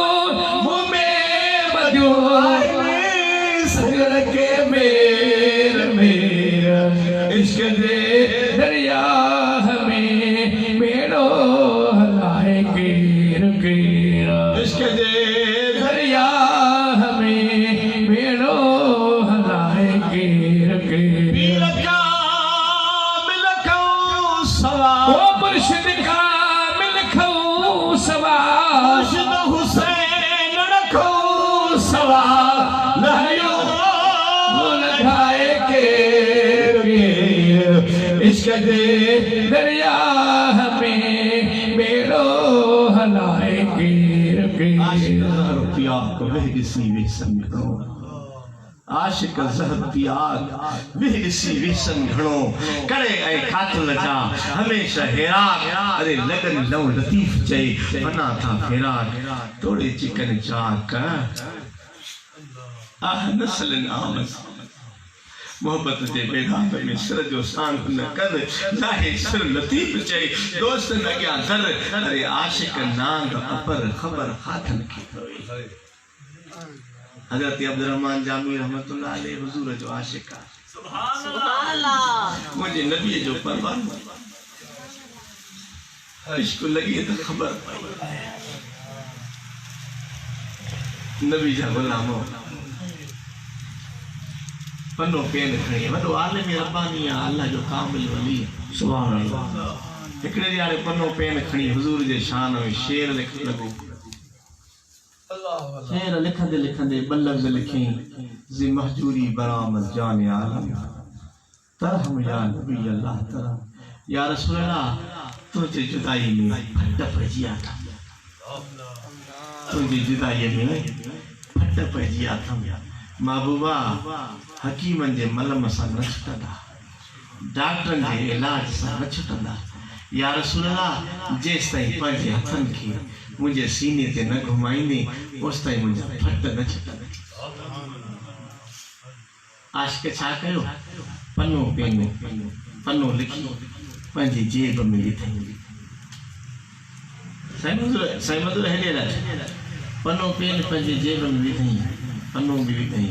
सगर के मेरा इश्क दे दरिया हमें मेरो हलाए गिर गिरा इश्क दे दरिया हमें मेरो हलाए गिर गिरा ओ मुर्शिद का मिलखो सवा मुर्शिद हुसैन रखो सवा लहयो लखाए के इश्क दे दरिया हमें मेरो हलाए गिर गिरा रुपया को वह किसी भी संगठनों आशिक ज़हर त्याग विहसी विसन घणो करे ऐ कातिल जा हमेशा हेराक अरे लगन लव लतीफ चई बना था फेराक तोड़े चिकन चाक आह नस्ल आमस मोहब्बत दे बेदात में सिर जो सांग न कर लाहे सिर लतीफ चई दोस्त न गया दर अरे आशिक नांग अपर खबर हाथन की हजरत अब्दुर्रहमान जामी रहमतुल्लाह अलैहि हुजूर जो आशिक सुभान अल्लाह मुझे नबी जो परवान इश्क लगी तो खबर नबी जा गुलाम पन्नो पेन खणी वडो आलम रब्बानी अल्लाह जो कामिल वली सुभान अल्लाह एकड़े यारे पन्नो पेन खणी हुजूर जे शान में शेर लिख लगो शेर लिखंदे लिखंदे बल्लभ लिखी जी महजूरी बरामद जान आलम तरहम या नबी अल्लाह तरहम या रसूल अल्लाह तुझे जुदाई में फट पजिया था तुझे जुदाई में फट पजिया था महबूबा हकीमन जे मलम सां न छुटंदा डॉक्टरन जे इलाज सां न छुटंदा या रसूल अल्लाह जेस ताईं पंहिंजे हथनि खे मुझे सीने ते न घुमाईंदे उस ताईं मुझे फट न छटंदे आशिक छा कयो पन्नो पेन पन्नो लिखी पंहिंजी जेब में विधई साईं मधुर हेॾे पन्नो पेन पंहिंजी जेब में विधई पन्नो बि विधई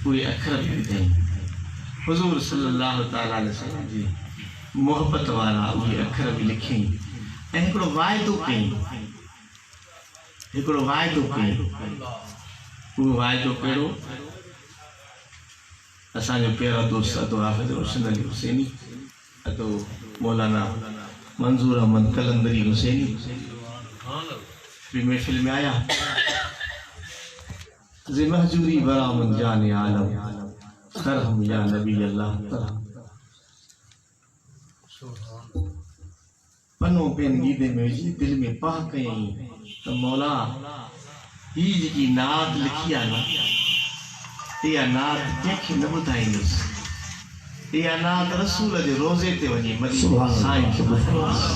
उहे अखर बि विधई हुज़ूर सल्लल्लाहु तआला अलैहि वसल्लम जी मोहब्बत वारा उहे अखर बि लिखई ऐं हिकिड़ो वाइदो कई उहो वाइदो कहिड़ो असांजो पहिरियों दोस्त अदो हाफ़िज़ रोशन अली हुसैनी अदो मौलाना मंजूर अहमद कलंदरी हुसैनी भी महफिल में आया ज़े महजूरी बरामद जान आलम तरहम या नबी अल्लाह तरहम पन्नो पेन गीदे में विझी दिल में पाह कयई तो मौला ही जी नात लिखी आहे न इहा नात कंहिंखे न ॿुधाईंदुसि इहा नात रसूल जे रोज़े ते वञी साईं खे ॿुधाईंदुसि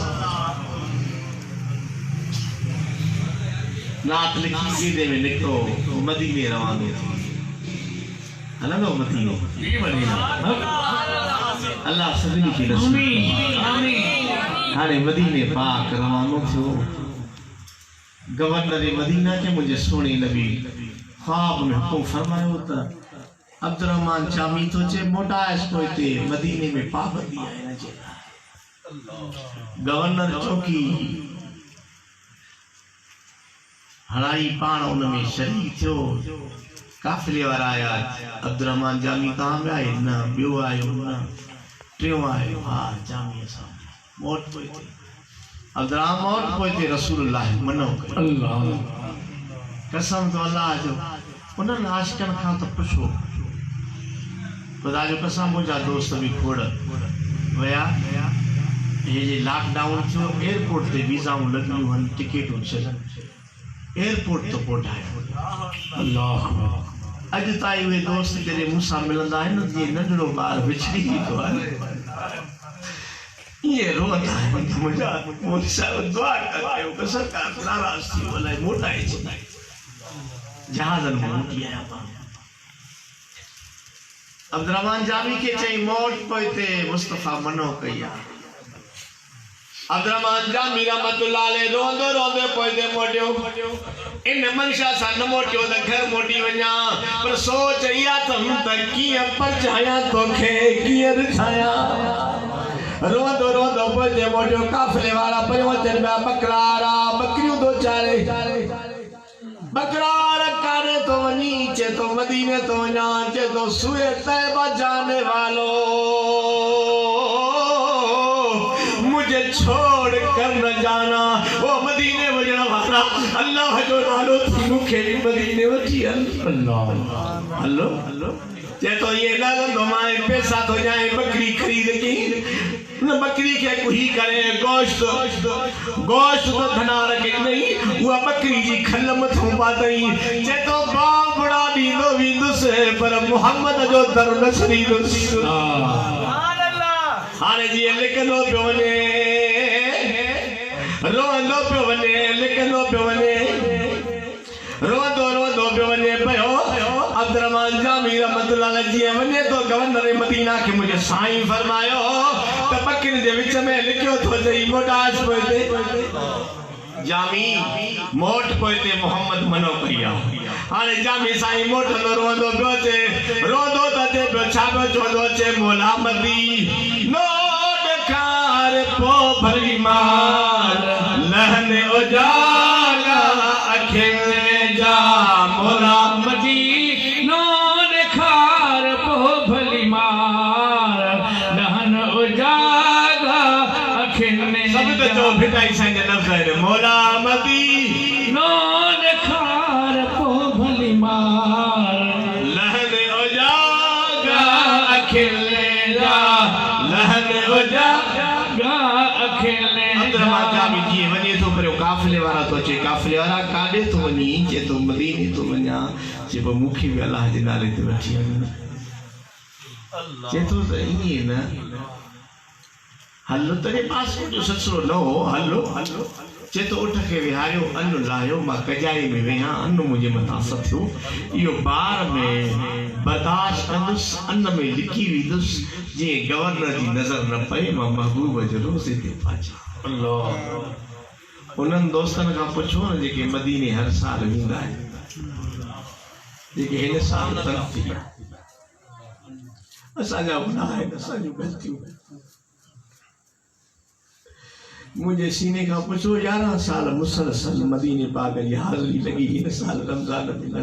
नात लिखी गीदे में निकितो मदीने रवानो थी हलंदो मदीने अल्लाह सभिनी खे नसीब हाणे मदीने पाक रवानो थियो गवर्नर मदीना के मुझे सोने नबी ख्वाब में हुक्म फरमायो त अब्दुर्रहमान जामी तो चे मोटाइस कोई ते मदीने में पाबंदी है न जे गवर्नर चौकी हड़ाई पाण उन में शरीक थियो काफिले वारा आया अब्दुर्रहमान जामी कहां में आए न बियो आयो न टियो आयो हां जामी सा मौत कोई थे अब्दुल्लाह मौत पोइते रसूलुल्लाह मनो कयो अल्लाह कसम तो अल्लाह जो उन्हनि आशिकनि खां त पुछो ख़ुदा जो कसम मुंहिंजा दोस्त बि खोड़ विया हे जे लॉकडाउन थियो एयरपोर्ट ते वीज़ाऊं लॻियूं आहिनि टिकेटूं छॾनि एयरपोर्ट तो पहुंचायो अल्लाह अॼु ताईं उहे दोस्त जॾहिं मूंसां मिलंदा आहिनि जीअं नंढड़ो ॿार विछड़ी ईंदो आहे ईअं रोअंदा आहिनि मुंहिंजा मुंहिंसां दुआ कयो त सरकार नाराज़ थी अलाए मोटाए छॾाए जहाज़नि में मोटी आया मां अब्दुर्रहमान जामी के चई मौत पोइते मुस्तफ़ा मनो कई आहे अब्दुर्रहमान जामी रहमतुल्लाह अलैह रोंदो रोंदे पोइते मोटियो इन मनशा सां न मोटियो त घर मोटी वञा पर सोच इहा त कीअं परचाया तोखे कीअं रिझाया रोंदो रोंदो पोइते मोटियो काफ़िले वारा पियो अचनि पिया बकरारा बकरियूं दो चारे बकरार काने तो वनी चे तो मदीने तो वञा चे तो सुए तैबा जाने वालो मुझे छोड़ कर न जाना वो मदीने वजण वाला अल्लाह जो नालो थी मूंखे भी मदीने वठी अल्लाह हलो हलो चे तो ये ना तो मां पैसा तो जाए बकरी खरीद की न बकरी के कुही करे गोश्त गोश्त तो धना रखे नहीं वो बकरी जी खल मथों पातई चे तो बाबड़ा दींदो विंदुस पर मोहम्मद जो दर न छरीदुस सुभान अल्लाह हाने जी लिखंदो पियो वने रोंदो पियो वने लिखंदो पियो वने रोंदो रोंदो पियो वने पियो अब्दुर्रहमान जामी रहमतुल्लाह अलैह जी वने तो गवर्नर मदीना के मुझे साईं फरमायो त बकरी दे विच में लिखियो तो जई मोटास पोइते जामी मोट पोइते मोहम्मद मनो करिया हाने जामी साईं मोट रोंदो पियो चे रोंदो त ते पियो छा पियो चवंदो चे मौला मदी नो ॾेखार पो भली मार लहने उजाला अखियुनि जा मौला मदी नो ॾेखार पो भली मार लहन उजाला अखियुनि सब तो जो भिटाई साईं जे लफ़्ज़ आहिनि मौला मदी नो ॾेखार पो भली मार लहन उजाला अखियुनि जा लहन उजाला अखियुनि अब्दुर्रहमान जामी जी वने तो पर काफिले वारा तो चे काफिले वारा काडे तो वनी चे तो मदीने तो वञा चे पर मूंखे भी अल्लाह जे नाले ते वठी वञा चे तो ईअं न हलो तेरे पास जो ससुरो न हो हलो हलो चे तो उठ के विहारियो अन्न लायो मां कजाई में वेहा अन्न मुझे मथा सथियो इहो बार में बर्दाश्त कंदुस अन्न में लिखी विदुस जे गवर्नर जी नजर न पए मां महबूब जो रोज़े ते पाचा अल्लाह उन्हनि दोस्तनि खां पुछो न जेके मदीने हर साल वेंदा आहिनि जेके हिन साल तर्क थी असांजा गुनाह आहिनि असांजूं ग़लतियूं मुझे सीने का पुछो 11 साल मुसलसल मदीने पाक जी हाज़िरी लगी हिन साल रमज़ान में न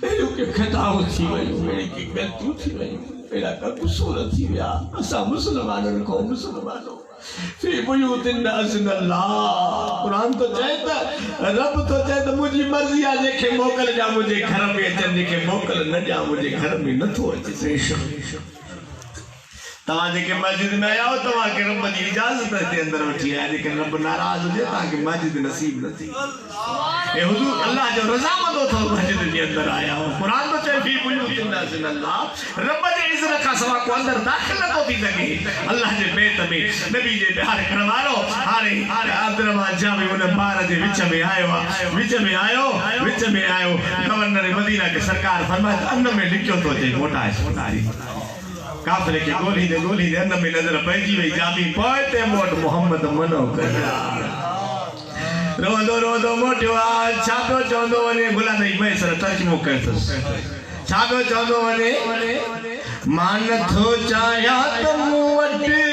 एड़ो के खताऊं थी वयूं एड़ी के गलतियूं थी वयूं एड़ा का कुसूर थी विया असां मुसलमाननि को मुसलमानो फी बुयूतिन अज़नल्लाह कुरान तो चए त रब तो चए त मुंहिंजी मर्ज़ी आहे जेके मोकल जा मुंहिंजे घर में अचनि जेके मोकल न ॾियां मुंहिंजे घर में नथो अचे तव्हां जेके मस्जिद में आया हो तव्हांखे रब जी इजाज़त हिते अंदरि वठी आया जेके रब नाराज़ हुजे तव्हांखे मस्जिद नसीब न थी ए हुजूर अल्लाह जो रज़ामंदो अथव मस्जिद जे अंदरि आया हो क़ुरान तो चए फी बुयूतिन अज़नल्लाह रब जे इज़्न खां सवा को अंदरि दाख़िल नथो थी सघे अल्लाह जे बैत में नबी जे प्यारे घर वारो हाणे अब्दुर्रहमान जामी उन ॿार जे विच में आयो गवर्नर मदीना के सरकार फरमाए अन्न में लिखियो तो अचे मोटाए काफिले के गोली दे अन्न में नजर पइजी वई जामी पोइते मोट मोहम्मद मनो कया रोंदो रोंदो मोटियो छा पियो चवंदो वञे गुलाम मैं सर तर्जुमो कयोसि छा पियो चवंदो वञे मां नथो चाहियां त मूं वटि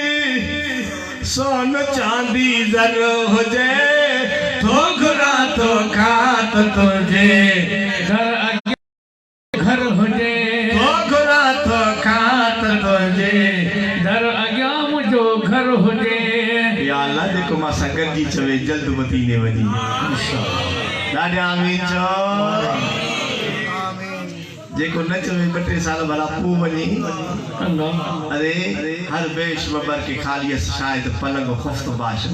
सोन चांदी ज़र हुजे तो घुरा तो खात तुझे घर हुजे तो घुरा तो खात तुझे दर अॻियां मुंहिंजो घर जेको मां सां गॾिजी चवे जल्द मदीने वञी ॾाढा आमीन चओ जेको न चवे 2-3 साल भला पोइ वञी अरे हर बेश बबर के खाली शायद पलंग खुफ्त बाश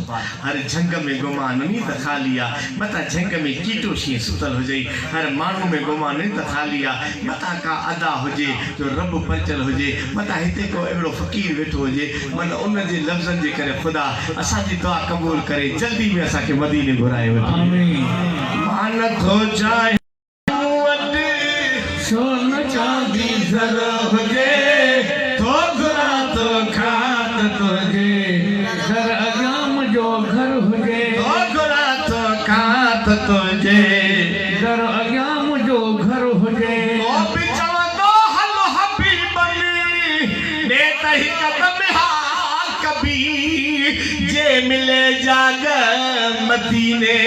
हर झंग में गुमान नहीं त खाली आ मता झंग में कीटो शी सुतल हो जाई हर मानू में गुमान नहीं त खाली आ मता का अदा होजे जो रब परचल होजे मता हिते को एड़ो फकीर वेठो होजे मन उन जे लफ्जन जे करे खुदा असा जी दुआ कबूल करे जल्दी में असा के मदीने घुराए वठे आमीन मान थो चाहे सोन चांदी जर हुजे तो घुरा तो खात तुझे घर अगाम जो घर हुजे तो घुरा तो खात तुझे घर अगाम जो घर हुजे ओ बिचवा तो हल हबी बनी दे तही कदम हा कभी जे मिले जाग मदीने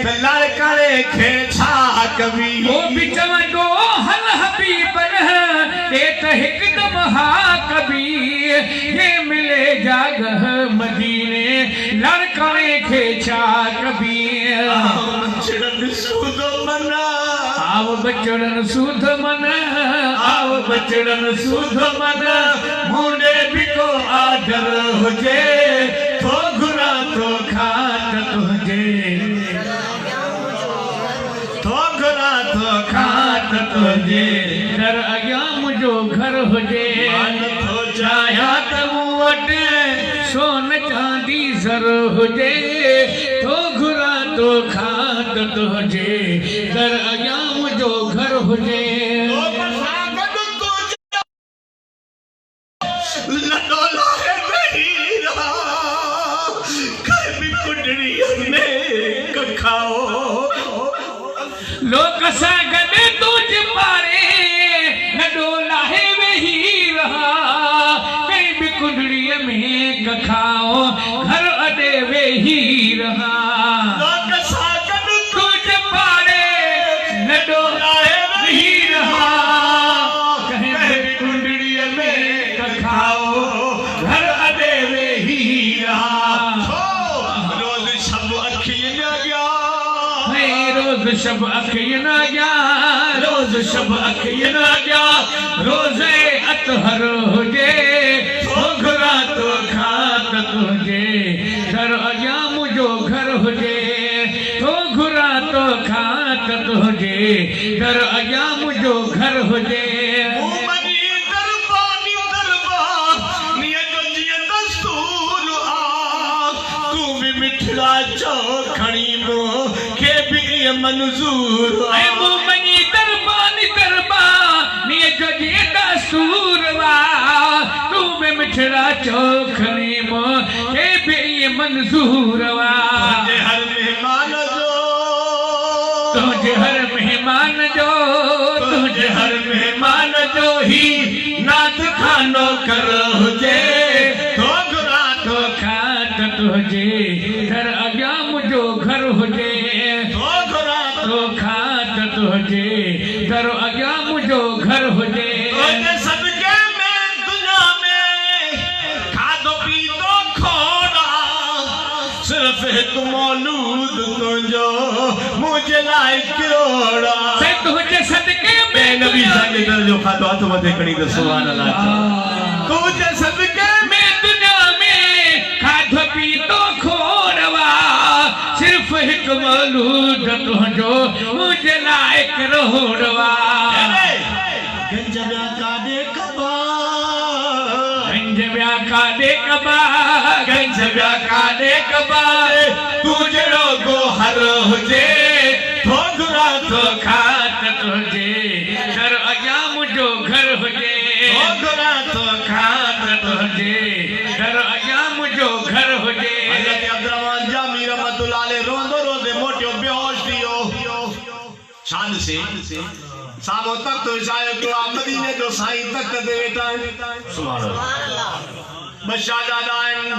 त लड़कड़े खे छा कभी ओ बिचवा तो हल हबीब दे त हिकदम हा कभी ये मिले जागह मदीने लड़कड़े खे छा कभी बचड़न सूद मन आव बचड़न सूद मन आव बचड़न सूद मन मुंडे भी को आदर हुजे तो घुरा तो खात तुझे तो घुरा तो खात तुझे घर अॻियां मुंहिंजो घर हुजे तो चाहियां त मूं वटि सोन चांदी ज़र हुजे तो घुरा तो खात तुझे घर अॻियां मुंहिंजो घर हुजे लोक सां गॾु तुझ पारे न डोलाहे वेही रहा कहीं भी कुंडड़ीअ में कखाओ घर अॾे वेही रहा लोक सां गॾु तुझ पारे न डोलाहे वेही रहा कहीं भी कुंडड़ीअ में कखाओ घर अॾे वेही रहा रोज़ शब अखियुनि गया रोज़ शब अखियुनि गया रोज़ शब अखियुनि गया रोज़े अतहर हुजे तो घुरा तो खात तुझे घर अॻियां मुंहिंजो घर हुजे तो घुरा तो खात तुझे घर अॻियां मुंहिंजो घर हुजे मिठड़ा चो खणी मो के भी मंजूर ऐ मोमनी दरबानी दरबानी जो जे दस्तूर वा तू में मिठड़ा चो खणी मो के भी मंजूर वा तुझे हर मेहमान जो तुझे हर मेहमान जो तुझे हर मेहमान जो ही नाथ खानो कर हुजे तो घुरा तो खात तुझे घर अॻियां मुंहिंजो घर हुजे तो घुरा तो खात तुझे घर अॻियां मुंहिंजो घर हुजे तुझे सदके में दुनिया में खाधो पीतो खोड़ा सिर्फ हिकु मौलूद तुंहिंजो मुंहिंजे लाइ किरोड़ा तुझे सदके में नबी साईं जो खाधो हथ मथे खणी त सुभान अल्लाह तुझे सदके में दुनिया में खाधो पीतो खोड़वा सिर्फ हिकु मौलूद तुंहिंजो मुंहिंजे लाइ किरोड़वा गंज विया काॾे कबा गंज विया काॾे कबा गंज विया काॾे कबा तूं जहिड़ो गोहर हुजे तो घुरा तो खात तुझे घर अॻियां मुंहिंजो घर हुजे तो घुरा तो खात तुझे घर अॻियां मुंहिंजो घर हुजे हज़रत अब्दुर्रहमान जामी रहमतुल्लाह अलैह रोंदो रोंदे मोटियो बेहोश थियो शान से सामो तख्त विछायो पियो मदीने जो साईं तख्त ते वेठा आहिनि सुभान अल्लाह बशाजादा आहिनि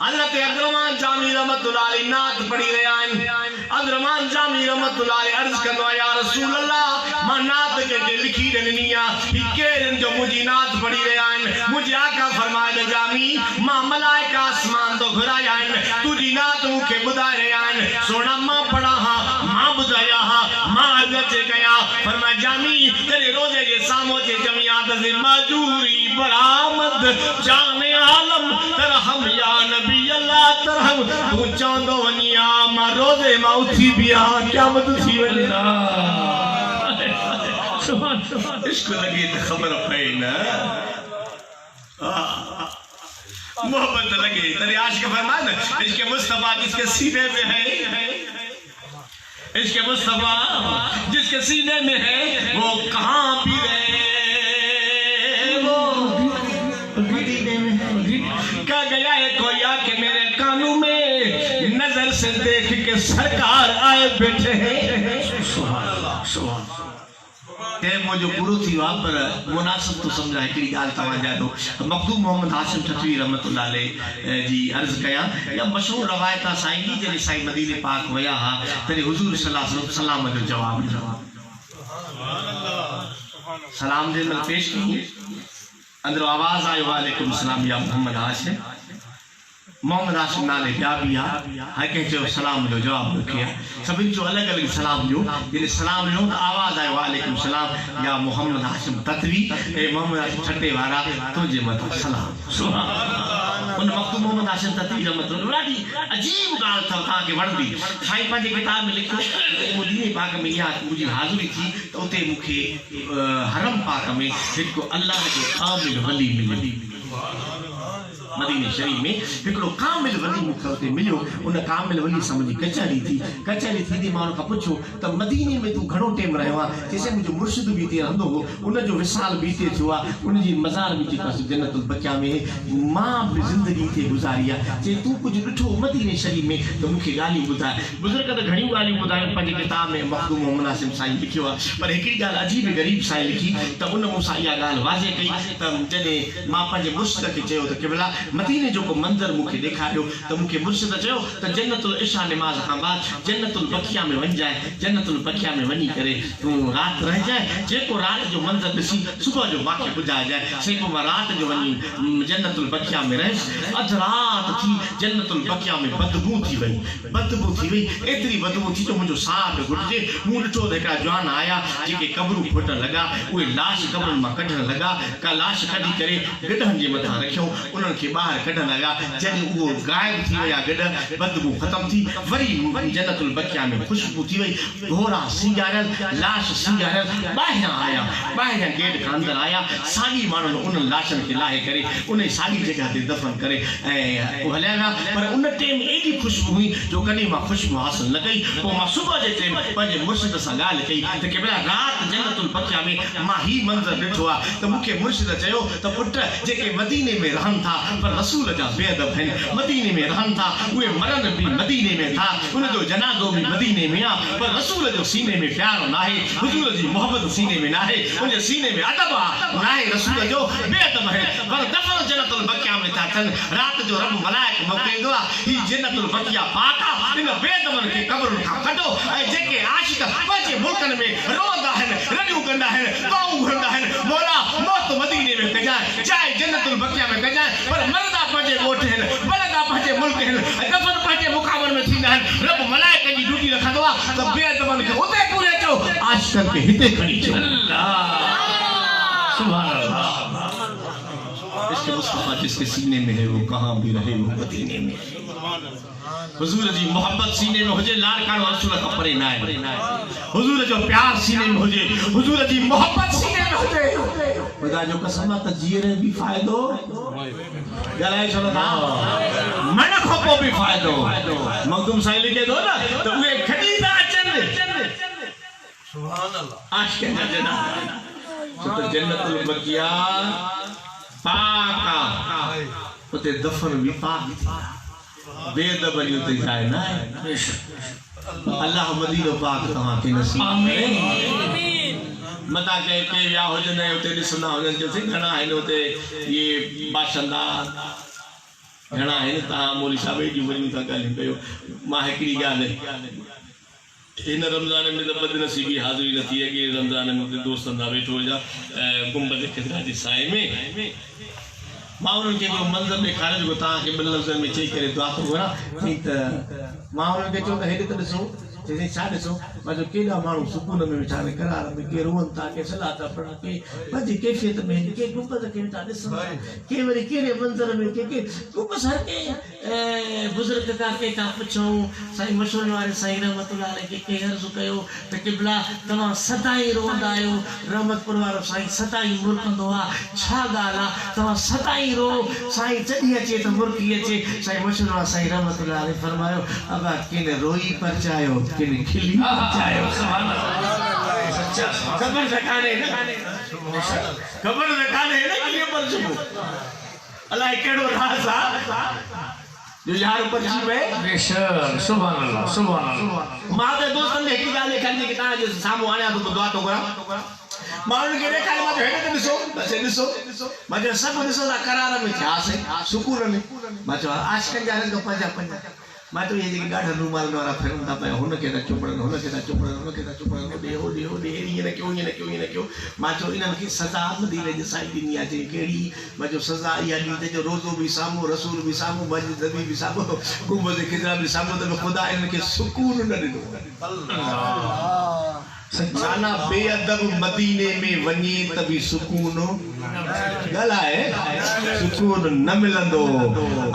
हज़रत अब्दुर्रहमान जामी रहमतुल्लाह अलैह नात पढ़ी रहिया आहिनि अब्दुर्रहमान जामी रहमतुल्लाह अलैह अर्ज़ कंदो आहे या रसूल अल्लाह मां नात के लिखी ॾिनी आहे ही केरनि जो मुंहिंजी नात पढ़ी रहिया आहिनि मुंहिंजे आका फरमाए त जामी मां मलाइका आसमान तो घुराया आहिनि जमियात से माजूरी बरामद जाने आलम तरहम या नबी अल्लाह तरहम तू चांदो वनिया मा रोजे मा उठी बिया क्या मत थी वला सुभान सुभान इश्क लगी तो खबर पई ना मोहब्बत लगी तेरी आशिक फरमान इसके मुस्तफा जिसके सीने में है इसके मुस्तफा जिसके सीने में है वो कहाँ भी रहे वो मदीने में है क्या गया है कोई आके मेरे कानों में नजर से देख के सरकार आए बैठे हैं सुभान अल्लाह सुभान ते मुझे पूरो थी वहां पर मुनासिब तो समझा हिकड़ी गाल तवा जादो मखदूम मोहम्मद हाशिम ठठवी रहमतुल्लाह अलैह जी अर्ज कया या मशहूर रवायत साईं जी जने साईं मदीने पाक वया हा तने हुजूर सल्लल्लाहु अलैहि वसल्लम जो जवाब सलाम दे में पेश की अंदर आवाज आयो वालेकुम सलाम या मोहम्मद हाशिम मोहम्मद हाशिम नाले क्या बिया है के जो सलाम जो जवाब किया सभी जो अलग अलग सलाम जो ये सलाम जो आवाज आयो वालेकुम सलाम या मोहम्मद हाशिम तत्वी ए मोहम्मद हाशिम छटे वाला तुझे मत सलाम सुभान अल्लाह उन वक्त मोहम्मद हाशिम तत्वी रहमतुल्लाह ॾाढी अजीब गाल था ता के वणदी साईं पंहिंजे किताब में लिखो मदीने पाक में या मुझी हाज़िरी थी तो उते मुखे हरम पाक में हिकु अल्लाह जो कामिल वली मिली मदीने शरीफ में हिकड़ो कामिल वली मुखे उते मिलियो उन कामिल वली समझी कचहरी थी थी मां उनखां पुछो त मदीने में तू घणो टाइम रहियो आहे जैसे मुंहिंजो मुर्शिद बि हिते रहंदो हो उन जो विसाल बि हिते थियो आहे उन जी मज़ार बि जेका जन्नतुल बकिया में मां बि ज़िंदगी हिते गुज़ारी आहे चई तूं कुझु ॾिठो मदीने शरीफ में त मूंखे ॻाल्हियूं ॿुधाए बुज़ुर्ग त घणियूं ॻाल्हियूं ॿुधायूं पंहिंजे किताब में मखदूम मोहम्मद हाशिम साईं लिखियो आहे पर हिकिड़ी ॻाल्हि अजीब ग़रीब साईं लिखी त उन मूंसां इहा ॻाल्हि वाज़े कई त जॾहिं मां पंहिंजे मुर्शिद खे चयो त क़िबला मदीने जो को मंज़र मूंखे ॾेखारियो त मूंखे मुर्शिद चयो त जन्नतुल इशा नमाज़ खां बाद जन्नतुल बकिया में वञ जाए जन्नतुल बकिया में वञी करे तूं राति रहिजाए जेको राति जो मंज़र ॾिसी सुबुह जो मूंखे ॿुधाए जाए से पोइ मां राति जो वञी जन्नतुल बकिया में रहियसि अधु राति थी जन्नतुल बकिया में बदबू थी वई एतिरी बदबू थी जो मुंहिंजो साह बि घुटिजे मूं ॾिठो त हिकिड़ा जवान आया जेके क़बरूं फुटण लॻा उहे लाश क़बरुनि मां कढण लॻा का लाश कढी करे गॾनि जे मथां रखियो उन्हनि खे ॿाहिरि कढण लॻा जॾहिं उहो गायब थी विया गॾ बदबू ख़तम थी वरी जन्नतुल बकिया में ख़ुशबू थी वई घोड़ा सीगारियल लाश सीगारियल ॿाहिरां आया ॿाहिरां गेट खां अंदरि आया साॻी माण्हुनि उन्हनि लाशनि खे लाहे करे उन साॻी जॻह ते दफ़न करे ऐं हलिया विया पर उन टाइम एॾी ख़ुशबू हुई जो कॾहिं मां ख़ुशबू हासिल न कई पोइ मां सुबुह जे टाइम पंहिंजे मुर्शिद सां ॻाल्हि कई त के भला राति जन्नतुल बकिया में मां ही मंज़र ॾिठो आहे त मूंखे मुर्शिद चयो त पुट जेके मदीने में रहनि था पर रसूल जा बेअदब आहिनि मदीने में रहनि था उहे मरनि बि मदीने में था उनजो जनाज़ो बि मदीने में आहे पर रसूल जो सीने में प्यार न आहे हुजूर जी मोहब्बत सीने में न आहे उनजे सीने में अदब आहे न आहे रसूल जो बेअदब आहे पर दफ़न जन्नतुल बकिया में था थियनि राति जो रब मलाइक मोकिलींदो आहे ही जन्नतुल बकिया पाक आहे इन बेअदबनि खे क़बरुनि खां कढो ऐं जेके आशिक पंहिंजे मुल्कनि में रोअंदा आहिनि रॾियूं कंदा आहिनि दुआऊं घुरंदा आहिनि मौला मौत मदीने में कजाए चाहे जन्नतुल बकिया में कजाए पर मरदा पंहिंजे ॻोठ आहिनि बलदा पंहिंजे मुल्क आहिनि ऐं दफ़न पंहिंजे मुक़ामनि में थींदा आहिनि रब मलाइक जी ड्यूटी रखंदो आहे त बेअदबनि खे उते पूरे कयो आशिकनि खे हिते खणी अचो सुभान अल्लाह इसके मुस्तफा जिसके सीने में है वो कहाँ भी रहे वो मदीने में हुजूर जी मोहब्बत सीने में हुजे लाड़काणो रसूल खां परे न आहे हुजूर जो प्यार सीने में हुजे हुजूर जी मोहब्बत सीने में हुजे खुदा जो कसम आहे त जीअरे बि फ़ाइदो ॻाल्हाए छॾो था मन खां पोइ बि फ़ाइदो मखदूम साईं लिखे थो न त उहे खणी था अचनि सुभान अल्लाह आशिक़ जा जनाज़ा छो त जन्नतुल बकिया पाक आहे उते दफ़न बि पाक बेअदब जी उते जाइ न आहे अल्लाह मदीनो पाक तव्हांखे नसीब आमीन मता के विया हुजनि उते ॾिसंदा हुजनि चयोसीं घणा आहिनि उते इहे बाशिंदा घणा आहिनि तव्हां मौली साहिब जी वञूं था ॻाल्हियूं कयो मां हिकिड़ी ॻाल्हि इन रमज़ान में तो बदनसीबी हाज़िरी न थी है कि रमज़ान में दोस्त अंदा वेठो हुआ गुंबद ख़िज़रा जी साए में मां उन्हनि खे मंज़र ॾेखारियो जेको तव्हांखे ॿिनि लफ़्ज़नि में चई करे दुआ थो घुरां त मां उन्हनि खे चयो त हेॾे त ॾिसो चई छा ॾिसो मां जो केॾा माण्हू सुकून में वेठा आहिनि करार में के रोअनि था के सलाह था पढ़नि के पंहिंजी कैफ़ियत में के गुंबद खे वेठा ॾिसनि था के वरी कहिड़े मंज़र में के बसि हर कंहिं बुज़ुर्ग खां पुछूं साईं मशहूर वारे साईं रहमतुल्लाह अलैहि के अर्ज़ु कयो त क़िबला तव्हां सदाई रोअंदा आहियो रहमतपुर वारो साईं सदाई मुर्कंदो आहे छा ॻाल्हि आहे तव्हां सदाई रो साईं जॾहिं अचे त मुर्की अचे साईं मशहूर वारो साईं रहमतुल्लाह अलैहि फरमायो अबा किन रोई परचायो किन खिली परचायो खबर कान्हे खबर कान्हे कीअं परचबो अलाए कहिड़ो राज़ आहे जो यार ऊपर जी में बेशक सुभान अल्लाह सुभान अल्लाह मां ते दोस्तन ने हिकु ॻाल्हि ॾेखारी कि तव्हां जे साम्हूं आणियां थो दुआ थो कयां माण्हुनि खे ॾेखारे मां हेॾे ॾिसो बसि ॾिसो मां चयो सभु ॾिसो था करार में थियासीं सुकून में मां चयो आशिक़नि जा रंग पंहिंजा मां चयो इहे जेके ॾाढा रूमाल वारा फिरनि था पिया हुनखे था चुपड़नि हुनखे था चुपड़नि होॾे ईअं न कयो मां चयो इन्हनि खे सज़ा मदीने जे साईं ॾिनी आहे चई कहिड़ी मां चयो सज़ा इहा ॾिनी जो रोज़ो बि साम्हूं रसूल बि साम्हूं मस्जिद नबी बि साम्हूं गुंबद ख़िज़रा बि साम्हूं त ख़ुदा इन्हनि खे सुकून न ॾिनो सचाना बेअदब मदीने में वञे त बि सुकून ॻाल्हाए सुकून न मिलंदो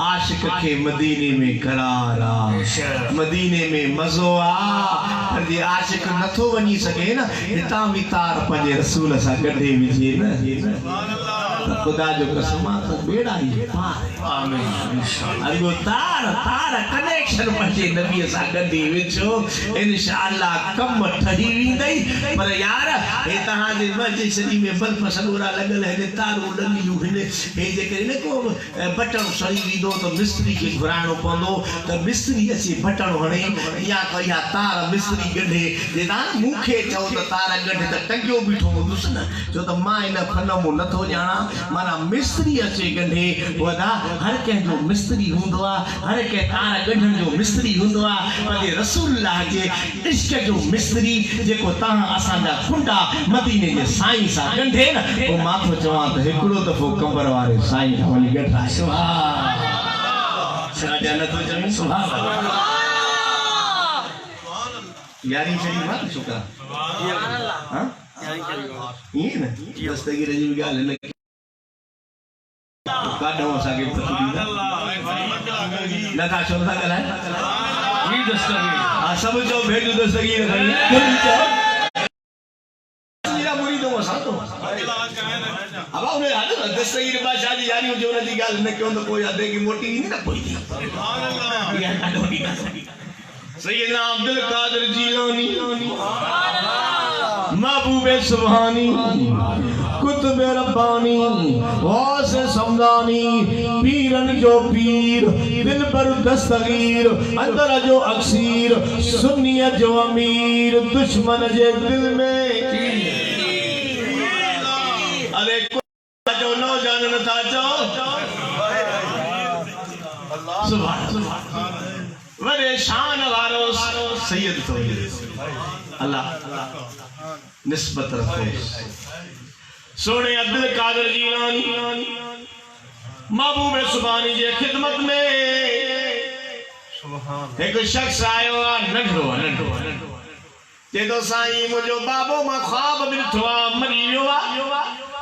आशिक़ खे मदीने में करार आहे मदीने में मज़ो आहे पर जे आशिक़ नथो वञी सघे न हितां बि तार पंहिंजे रसूल सां गॾे विझे न ख़ुदा जो कसम आहे त बेड़ा ई पार आमीन अगो तार कनेक्शन पंहिंजे नबीअ सां गॾे विझो इंशाअल्लाह कम ठही वेंदई पर यार हे तव्हांजे मस्जिद शरीफ़ में बल्ब सॻोरा लॻल आहिनि तारूं लॻियूं आहिनि हे जेके न को बटण सड़ी वेंदो त मिस्त्री खे घुराइणो पवंदो त मिस्त्री अची बटण हणे या इहा तार मिस्त्री गॾे जे तव्हां मूंखे चओ त तार गॾे त टंगियो बीठो हूंदुसि न छो त मां इन फन मूं नथो ॼाणा माना मिस्त्री अचे गॾे वॾा हर कंहिंजो मिस्त्री हूंदो आहे हर कंहिं तार गढ़ण जो मिस्त्री हूंदो आहे पंहिंजे रसूलुल्लाह जे इश्क जो मिस्त्री जेको तव्हां असांजा खुंडा मदीने जे साईं सां ॻंढे न पोइ मां थो चवां त हिकिड़ो दफ़ो कंबर वारे साईं खां वञी ॻंढाए छा नथो चवे सुभान अल्लाह यारी शरीफ़ आहे न छोकिरा हाँ ईअं न दस्तगीर जी बि ॻाल्हि न काॾो असांखे नथा छो नथा ॻाल्हाए ही दस्तगीर हा सभु चओ भेजो दस्तगीर खणी मुरीद असां तो अब उन्हें हाल दस्तगीर बादशाह जी यारी हुजे उन जी ॻाल्हि न कयो त पोइ यादि की मोटी ईंदी न पोइ सैयदना अब्दुल कादिर जीलानी महबूब सुभानी कुतुब रब्बानी गौस समदानी पीरन जो पीर दिल पर दस्तगीर अंदर जो अक्सीर सुन्नियत जो अमीर दुश्मन जे दिल में अरे जो नो जान न था चो सुभान वरे शान वारो सैयद तो अल्लाह निस्बत रखो सोने अब्दुल कादिर जीलानी महबूब सुभानी जे खिदमत में एक शख्स आयो नंढो जे तो साईं मुझो बाबो मां ख्वाब में ॾिठो आहे मरी वियो आहे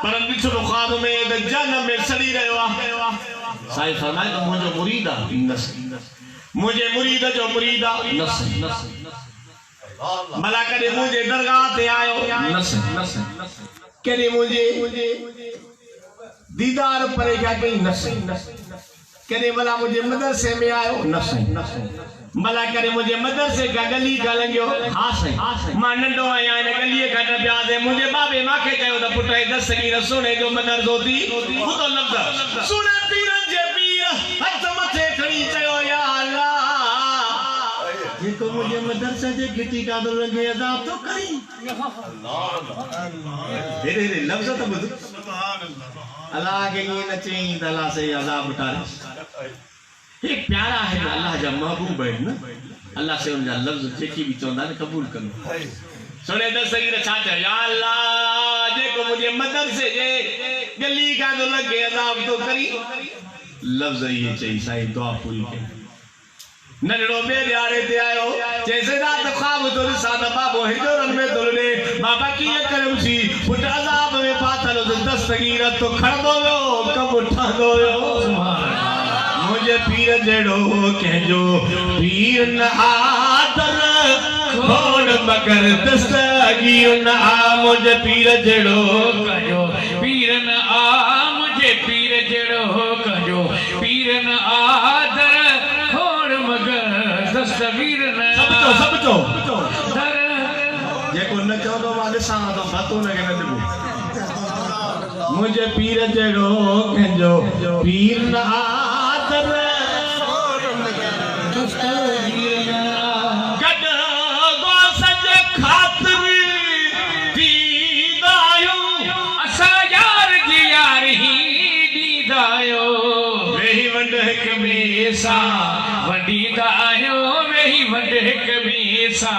पर ॾिठो ख्वाब में त जन्म में सड़ी रहियो आहे साईं फरमाए त मुंहिंजो मुरीद आहे मुझे मुरीद जो मुरीद नस भला कॾहिं मुंहिंजे दरगाह ते आयो नस कॾहिं मुझे दीदार परे क्या कहीं नस कॾहिं भला मुझे मदरसे में आयो नस भला करे मुझे मदरसे का गली का लंघियो हाँ सही मां नंढो आहियां इन गलीअ खां न पिया ते मुंहिंजे बाबे मूंखे चयो त पुट दस्तगीर सोने जो मदरसो थी ॿुधो लफ़्ज़ सुने पीरनि जे पीर हथ मथे खणी चयो या अल्लाह जेको मुझे मदरसे जे घिटी का तो लगे अज़ाब तो करी रे लफ्ज़ तो ॿुध अल्लाह के ये न चई त अल्लाह से अज़ाब उतारे एक प्यारा है अल्लाह जा महबूब है ना अल्लाह से उनजा लफ्ज़ जेकी भी चवंदा न कबूल करो सुने दस्तगीर छा चयो या अल्लाह जेको मुझे मदरसे जे गली का तो लगे अज़ाब तो करी लफ्ज़ ये चई साईं दुआ पूरी कई नजरो मेरे आड़े ते आयो जैसे रात ख्वाब तो निशान बाबो हिजरन में दुलने बाबा की ये करम सी पुट अजाब में पातल दस्तगीर तो खड़ दो कब उठा दो मुझे पीर जड़ो कहजो पीर न आदर खोड़ मगर दस्तगीर न आ मुझे पीर जड़ो कहो पीर न आ मुझे पीर जड़ो कहो पीर न आदर खोड़ मगर दस्तगीर न सब तो दर ये को न चो तो वाले सा तो बातों न के न देबो मुझे पीर जड़ो कहजो पीर न आदर दस्तगीर न गड गो सज खातिर दीदायो असा यार जी यार ही दीदायो वेही वंड हिक कमीसा वडी दायो वेही वडे कमीसा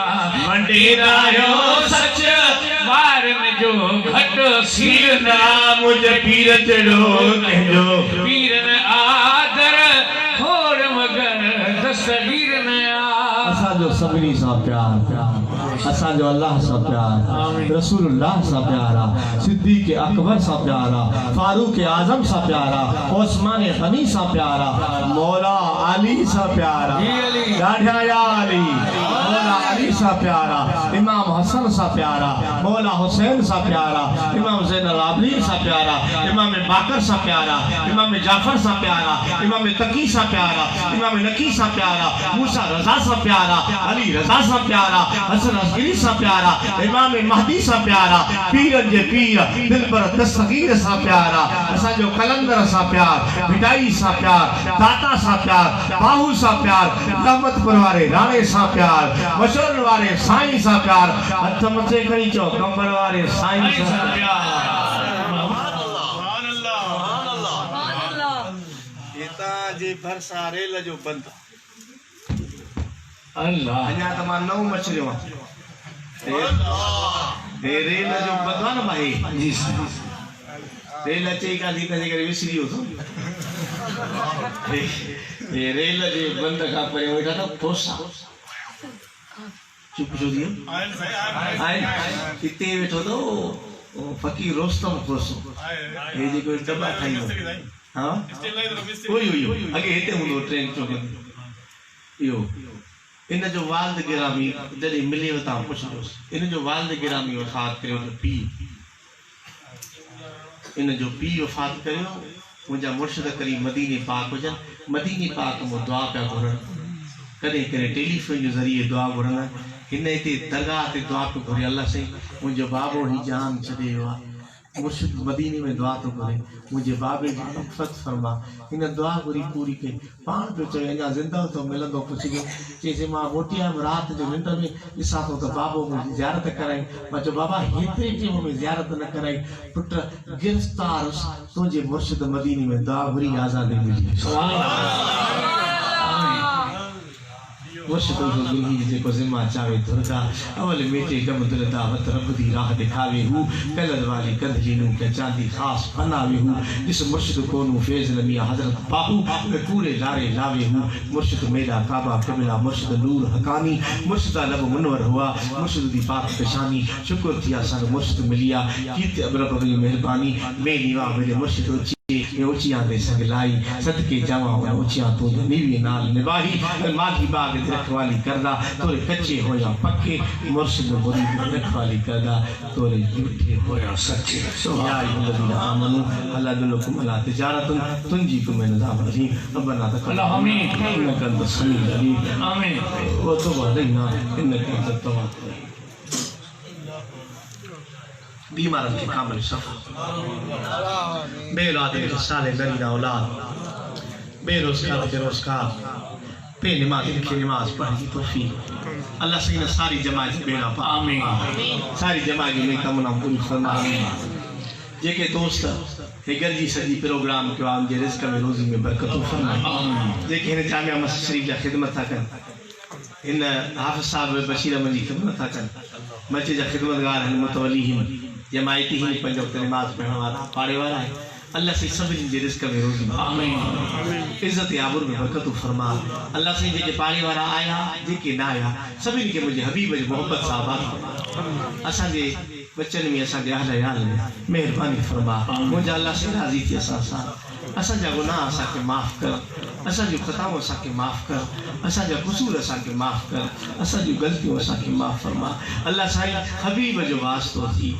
वंडी दायो सच वारन जो घट सीर ना मुझे पीर जड़ो कहजो पीरन आदर खोड़ मगर दस्तगीर न असा जो सभिनी सां प्यार असा जो अल्लाह सां प्यार रसूलुल्लाह सां प्यारा सिद्दीक़ अकबर सां प्यारा फारूक आजम सां प्यारा उस्मान गनी सां प्यारा मौला अली सां प्यारा ॾाढा या अली मौला अली सां प्यारा इमाम हसन सां प्यारा मौला हुसैन सां प्यारा इमाम ज़ैनुल आबिदीन सां प्यारा इमाम बाकर सां प्यारा इमाम जाफर सां प्यारा इमाम तकी सां प्यारा इमाम नकी सां प्यारा मूसा रज़ा सां प्यारा अली रज़ा सां प्यारा हसन अस्करी सां प्यारा इमाम महदी सां प्यारा पीरन जे पीर दिलबर दस्तगीर सां प्यारा असा जो कलंदर सां प्यार विदाई सां प्यार दाता सां प्यार बाहू सां प्यार रहमतपुर वारे राणे सां प्यार मशहूर वारे साईं सां प्यार हथ मथे खणी चो कंबर वारे साईं सां प्यार जे भरसा रेल जो बंद अल्लाह अञा त मां नौ मछलियो हे रेल जो बंद आहे न भाई जी रेल अचे काथी तंहिंजे करे विसरी वियो थो हे रेल जे बंद खां परे वेठा न खोसा चुप छो थी हिते वेठो तो फ़कीर रोस्तम खोसो हे जेको दॿा ठाहींदो हाँ अगे हिते हूंदो ट्रेन चौक इहो इन जो वालिद गिरामी जॾहिं मिलेव तव्हां पुछंदुसि इन जो वालिद गिरामी वफ़ात करियो त पीउ इन जो पीउ वफ़ात करियो मुंहिंजा मुर्शिद करीम मदीने पाक हुजनि मदीने पाक मां दुआ पिया घुरनि कॾहिं कॾहिं टेलीफोन जे ज़रिए दुआ घुरनि हिन हिते दरगाह ते दुआ पियो घुरे अल्लाह साईं मुंहिंजो बाबो ही जान छॾे वियो आहे मुर्शिद मदीने में दुआ तो करे मुझे बाबे जी मग़फ़िरत फरमा इन दुआ पूरी पूरी के पान पे चयो अञा ज़िंदा तो मिलंदो पुछियो चईसे मां मोटी आयमि राति जो निंड में ॾिसां थो त बाबो मुंहिंजी ज़ियारत कराई मां चयो बाबा हेतिरे टाइम में ज़ियारत न कराई पुट गिरफ़्तार तुंहिंजे मुर्शिद मदीने में दुआ घुरी आज़ादी मिली मुर्शिद ज़िंदगी जेको ज़िम्मा चावे दुर्गा अवल मेटे गम दुलदा वत रब दी राह दिखावे हूँ कलर वाली कंधलीनू के चांदी खास बनावे हूँ इस मुर्शिद कोनू फैज़ नमिया हजरत बाहू में पूरे लारे लावे हूँ मुर्शिद मेरा काबा किबला मुर्शिद नूर हकानी मुर्शिद लब मुनवर हुआ मुर्शिद दी पाक पेशानी शुक्र थिया सन मुर्शिद मिलिया कीर्ति अबरब की मेहरबानी मैं नीवा मेरे मुर्शिद ऊंचियां दे संग लाई सदके जावा ऊंचियां तू नीवी नाल निभाही माघी बाग दे रखवाली करदा तोरे कच्चे होया पक्के मुर्शिद मुरीद रखवाली करदा तोरे झूठे होया सच्चे या अय्युहल्लज़ीना आमनू अल्लाह दुलकुम अला तिजारतुन तुंजीकुम मिन अज़ाबिन अलीम रब्बना तक़ब्बल आमीन इन्नका अंतस समीउल अलीम आमीन व तुब अलैना इन्नका अंतत तव्वाबुर रहीम बीमारन के कामिल शफा बेऔलाद के साले नरीना औलाद बेरोजगार के रोजगार बेनमाज के नमाज पढ़ने की तौफीक अल्लाह सही सारी जमात बेड़ा पा आमीन सारी जमात में तमन्ना पूरी फरमा जेके दोस्त हिगर जी सजी प्रोग्राम के आम जे रिज़्क़ में रोज़ी में बरकत फरमा जेके हिन जामिया मस्जिद शरीफ जा खिदमत था कन इन हाफिज साहब बशीर अहमद जी खिदमत था कन मस्जिद जा खिदमतगार हैं मुतवली हैं जमायती ही पंज वक्त नमाज पढ़ने वाला पाड़े वाला है अल्लाह से सभिनी जे रिज़्क़ में रोज़ी आमीन इज़्ज़त आबरू में बरकत फरमा अल्लाह से जेके पाणी वारा आया जेके ना आया सभिनी के मुंहिंजे हबीब जी मोहब्बत सां आबाद असांजे बच्चन में असांजे अहल याल में महिरबानी फरमा मुंहिंजा अल्लाह से राज़ी थी असां सां असांजा गुनाह असांखे माफ़ कर असांजूं ख़ताऊं असांखे माफ़ कर असांजा क़सूर असांखे माफ़ कर असांजूं ग़लतियूं असांखे माफ़ फरमा अल्लाह साईं हबीब जो वास्तो थी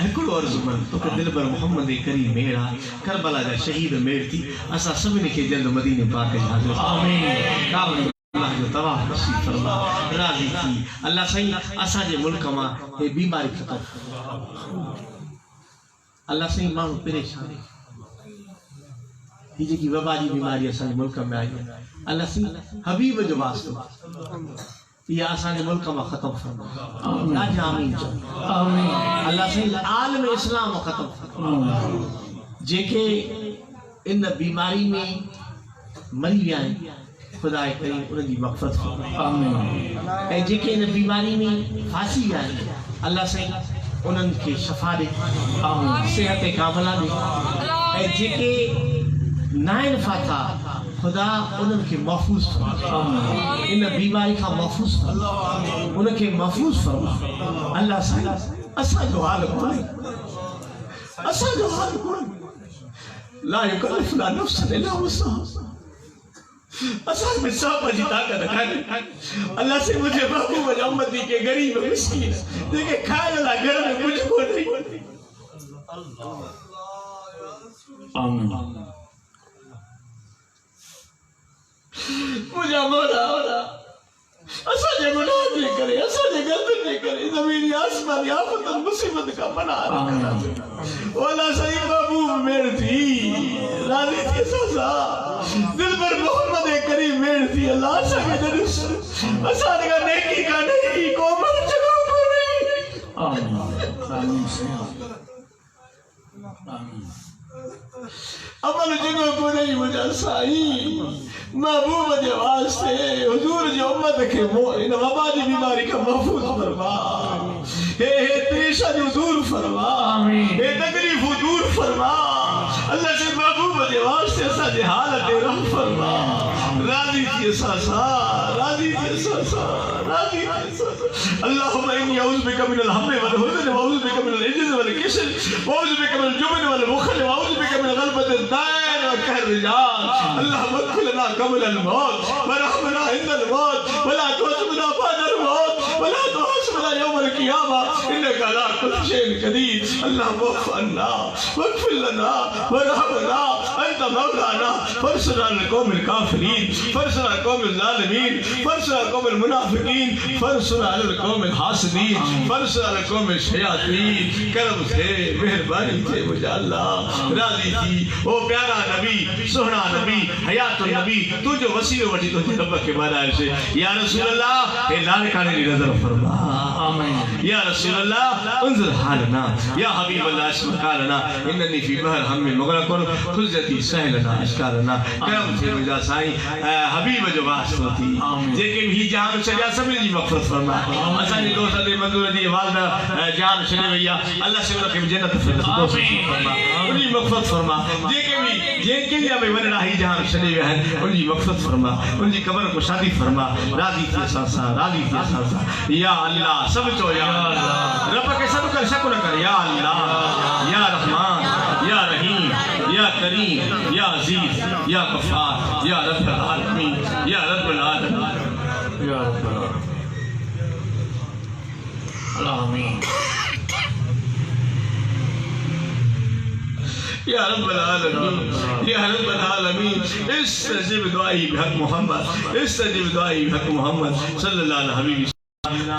हिकिड़ो अर्ज़ु मन तोखे दिलबर मोहम्मद करीम मेरा करबला जा शहीद मेर थी असां सभिनी खे जल्द मदीने पाक में हाज़िर आमीन अल्लाह जो तवाफ़ नसीब फरमा राज़ी थी अल्लाह साईं असांजे मुल्क मां हे बीमारी ख़तम अल्लाह साईं माण्हू परेशान ही जेकी वबा जी बीमारी असांजे मुल्क में आई अल्लाह साईं हबीब जो वास्तो या असांजे मुल्क मां ख़त्म फरमा आमीन आमीन आमीन अल्लाह साईं आलम इस्लाम ख़त्म फरमा जेके इन बीमारी में मरी विया आहिनि खुदा करीम उन्हनि जी मग़फ़िरत फरमा आमीन ऐं जेके इन बीमारी में फासी विया आहिनि अल्लाह साईं उन्हनि खे शफ़ा ॾे आमीन सेहत कामिला ॾे ऐं जेके नाइन फाथा खुदा उन्हनि खे महफ़ूज़ फरमा इन बीमारी खां महफ़ूज़ फरमा उनखे महफ़ूज़ फरमा अल्लाह साईं असांजो हाल कोन्हे असांजो हाल कोन्हे ला युकल्लिफ़ु नफ़्सन इल्ला वुसअहा असां में सब जी ताकत कान्हे अल्लाह से मुझे महबूब जा उम्मती के गरीब मिस्कीन जेके खाइण लाइ घर में कुझु कोन्हे आमीन मुझे मौला असांजे गुनाह जे करे असांजे गलतियुनि जे करे ज़मीन आसमान आफ़त मुसीबत का पनाह ओला सही महबूब मेर थी राज़ी थी असां दिल पर मोहम्मद करीम मेर थी अल्लाह असांखे दरुस असांजे का नेकी का नहीं को मर चुका कोन्हे आमीन आमीन आमीन अमल जगह को नहीं मुझा साईं महबूब जे वास्ते हुजूर जी उम्मत के इन वबा जी बीमारी का महफूज फरमा हे परेशानी दूर फरमा हे तकलीफ दूर फरमा अल्लाह से महबूब जे वास्ते असा जे हालत रहम फरमा राजी थी असा राजी थी असा राजी थी असा अल्लाहुम्मा इन्नी अऊज़ु बिका मिनल हम्मी वल हुज़्न व अऊज़ु बिका मिनल इज्ज़ वल किसल व अऊज़ु बिका मिनल जुबन वल बुख़ल व अऊज़ु बिका मिन ग़लबत दाइन व कहर रिजाल अल्लाहुम्मा इग़फिर लना क़ब्ल अल मौत व रहमना इंद अल मौत व ला तुहसिबना बाद अल मौत व ला तुहसिबना यौम अल क़ियामा इन्नका अला कुल्लि शैइन क़दीर अल्लाहुम्मा वफ़अना वग़फिर लना व रहमना अंत मौलाना फरसना अल क़ौमिल काफ़िरीन फरसना अल क़ौमिल ज़ालिमीन फरसना अल क़ौमिल मुनाफ़िक़ीन फरसना अल क़ौमिल हासिदीन फरसना अल क़ौमिल शयातीन करम से मेहरबानी से मुझे अल्लाह राज़ी थी ओ प्यारा नबी सोहना नबी हयातुल नबी तू जो वसीलो वठी तो रब के बनाए से या रसूल अल्लाह हे लालकाने की नजर फरमा आमीन या रसूल अल्लाह उन्ज़िर हालना या हबीब अल्लाह अस्मकालना इन्ननी फी बहर हम मुग़रक़ुन खुज़ती सहलना अशकारना करम से मुझा साईं हबीब जो वास्तो थी जेके भी जान छॾिया सभिनी जी मग़फ़िरत फरमा असांजे दोस्त दे मंज़ूर जी वालदा जान छॾे वई आहे अल्लाह से उनखे जन्नत फ़िरदौस फरमा उनजी मग़फ़िरत फरमा जेके भी भाई वनड़ा ही जान छॾे विया आहिनि उनजी मग़फ़िरत फरमा उनजी क़ब्र को शादी फरमा राज़ी थी असां सां राज़ी थी असां सां या अल्लाह सब चो या अल्लाह रब के सब कर शक न कर या अल्लाह या रहमान या रहीम या करीम या अजीज या गफ्फार या रब्बुल आलमीन या रब्बुल आलमीन या रब्बल आमीन या रब्बल आलमीन या रब्बल आलमीन इस्तजिब दुआई बिहक मोहम्मद इस्तजिब दुआई बिहक मोहम्मद सल्लल्लाहु अलैहि वसल्लम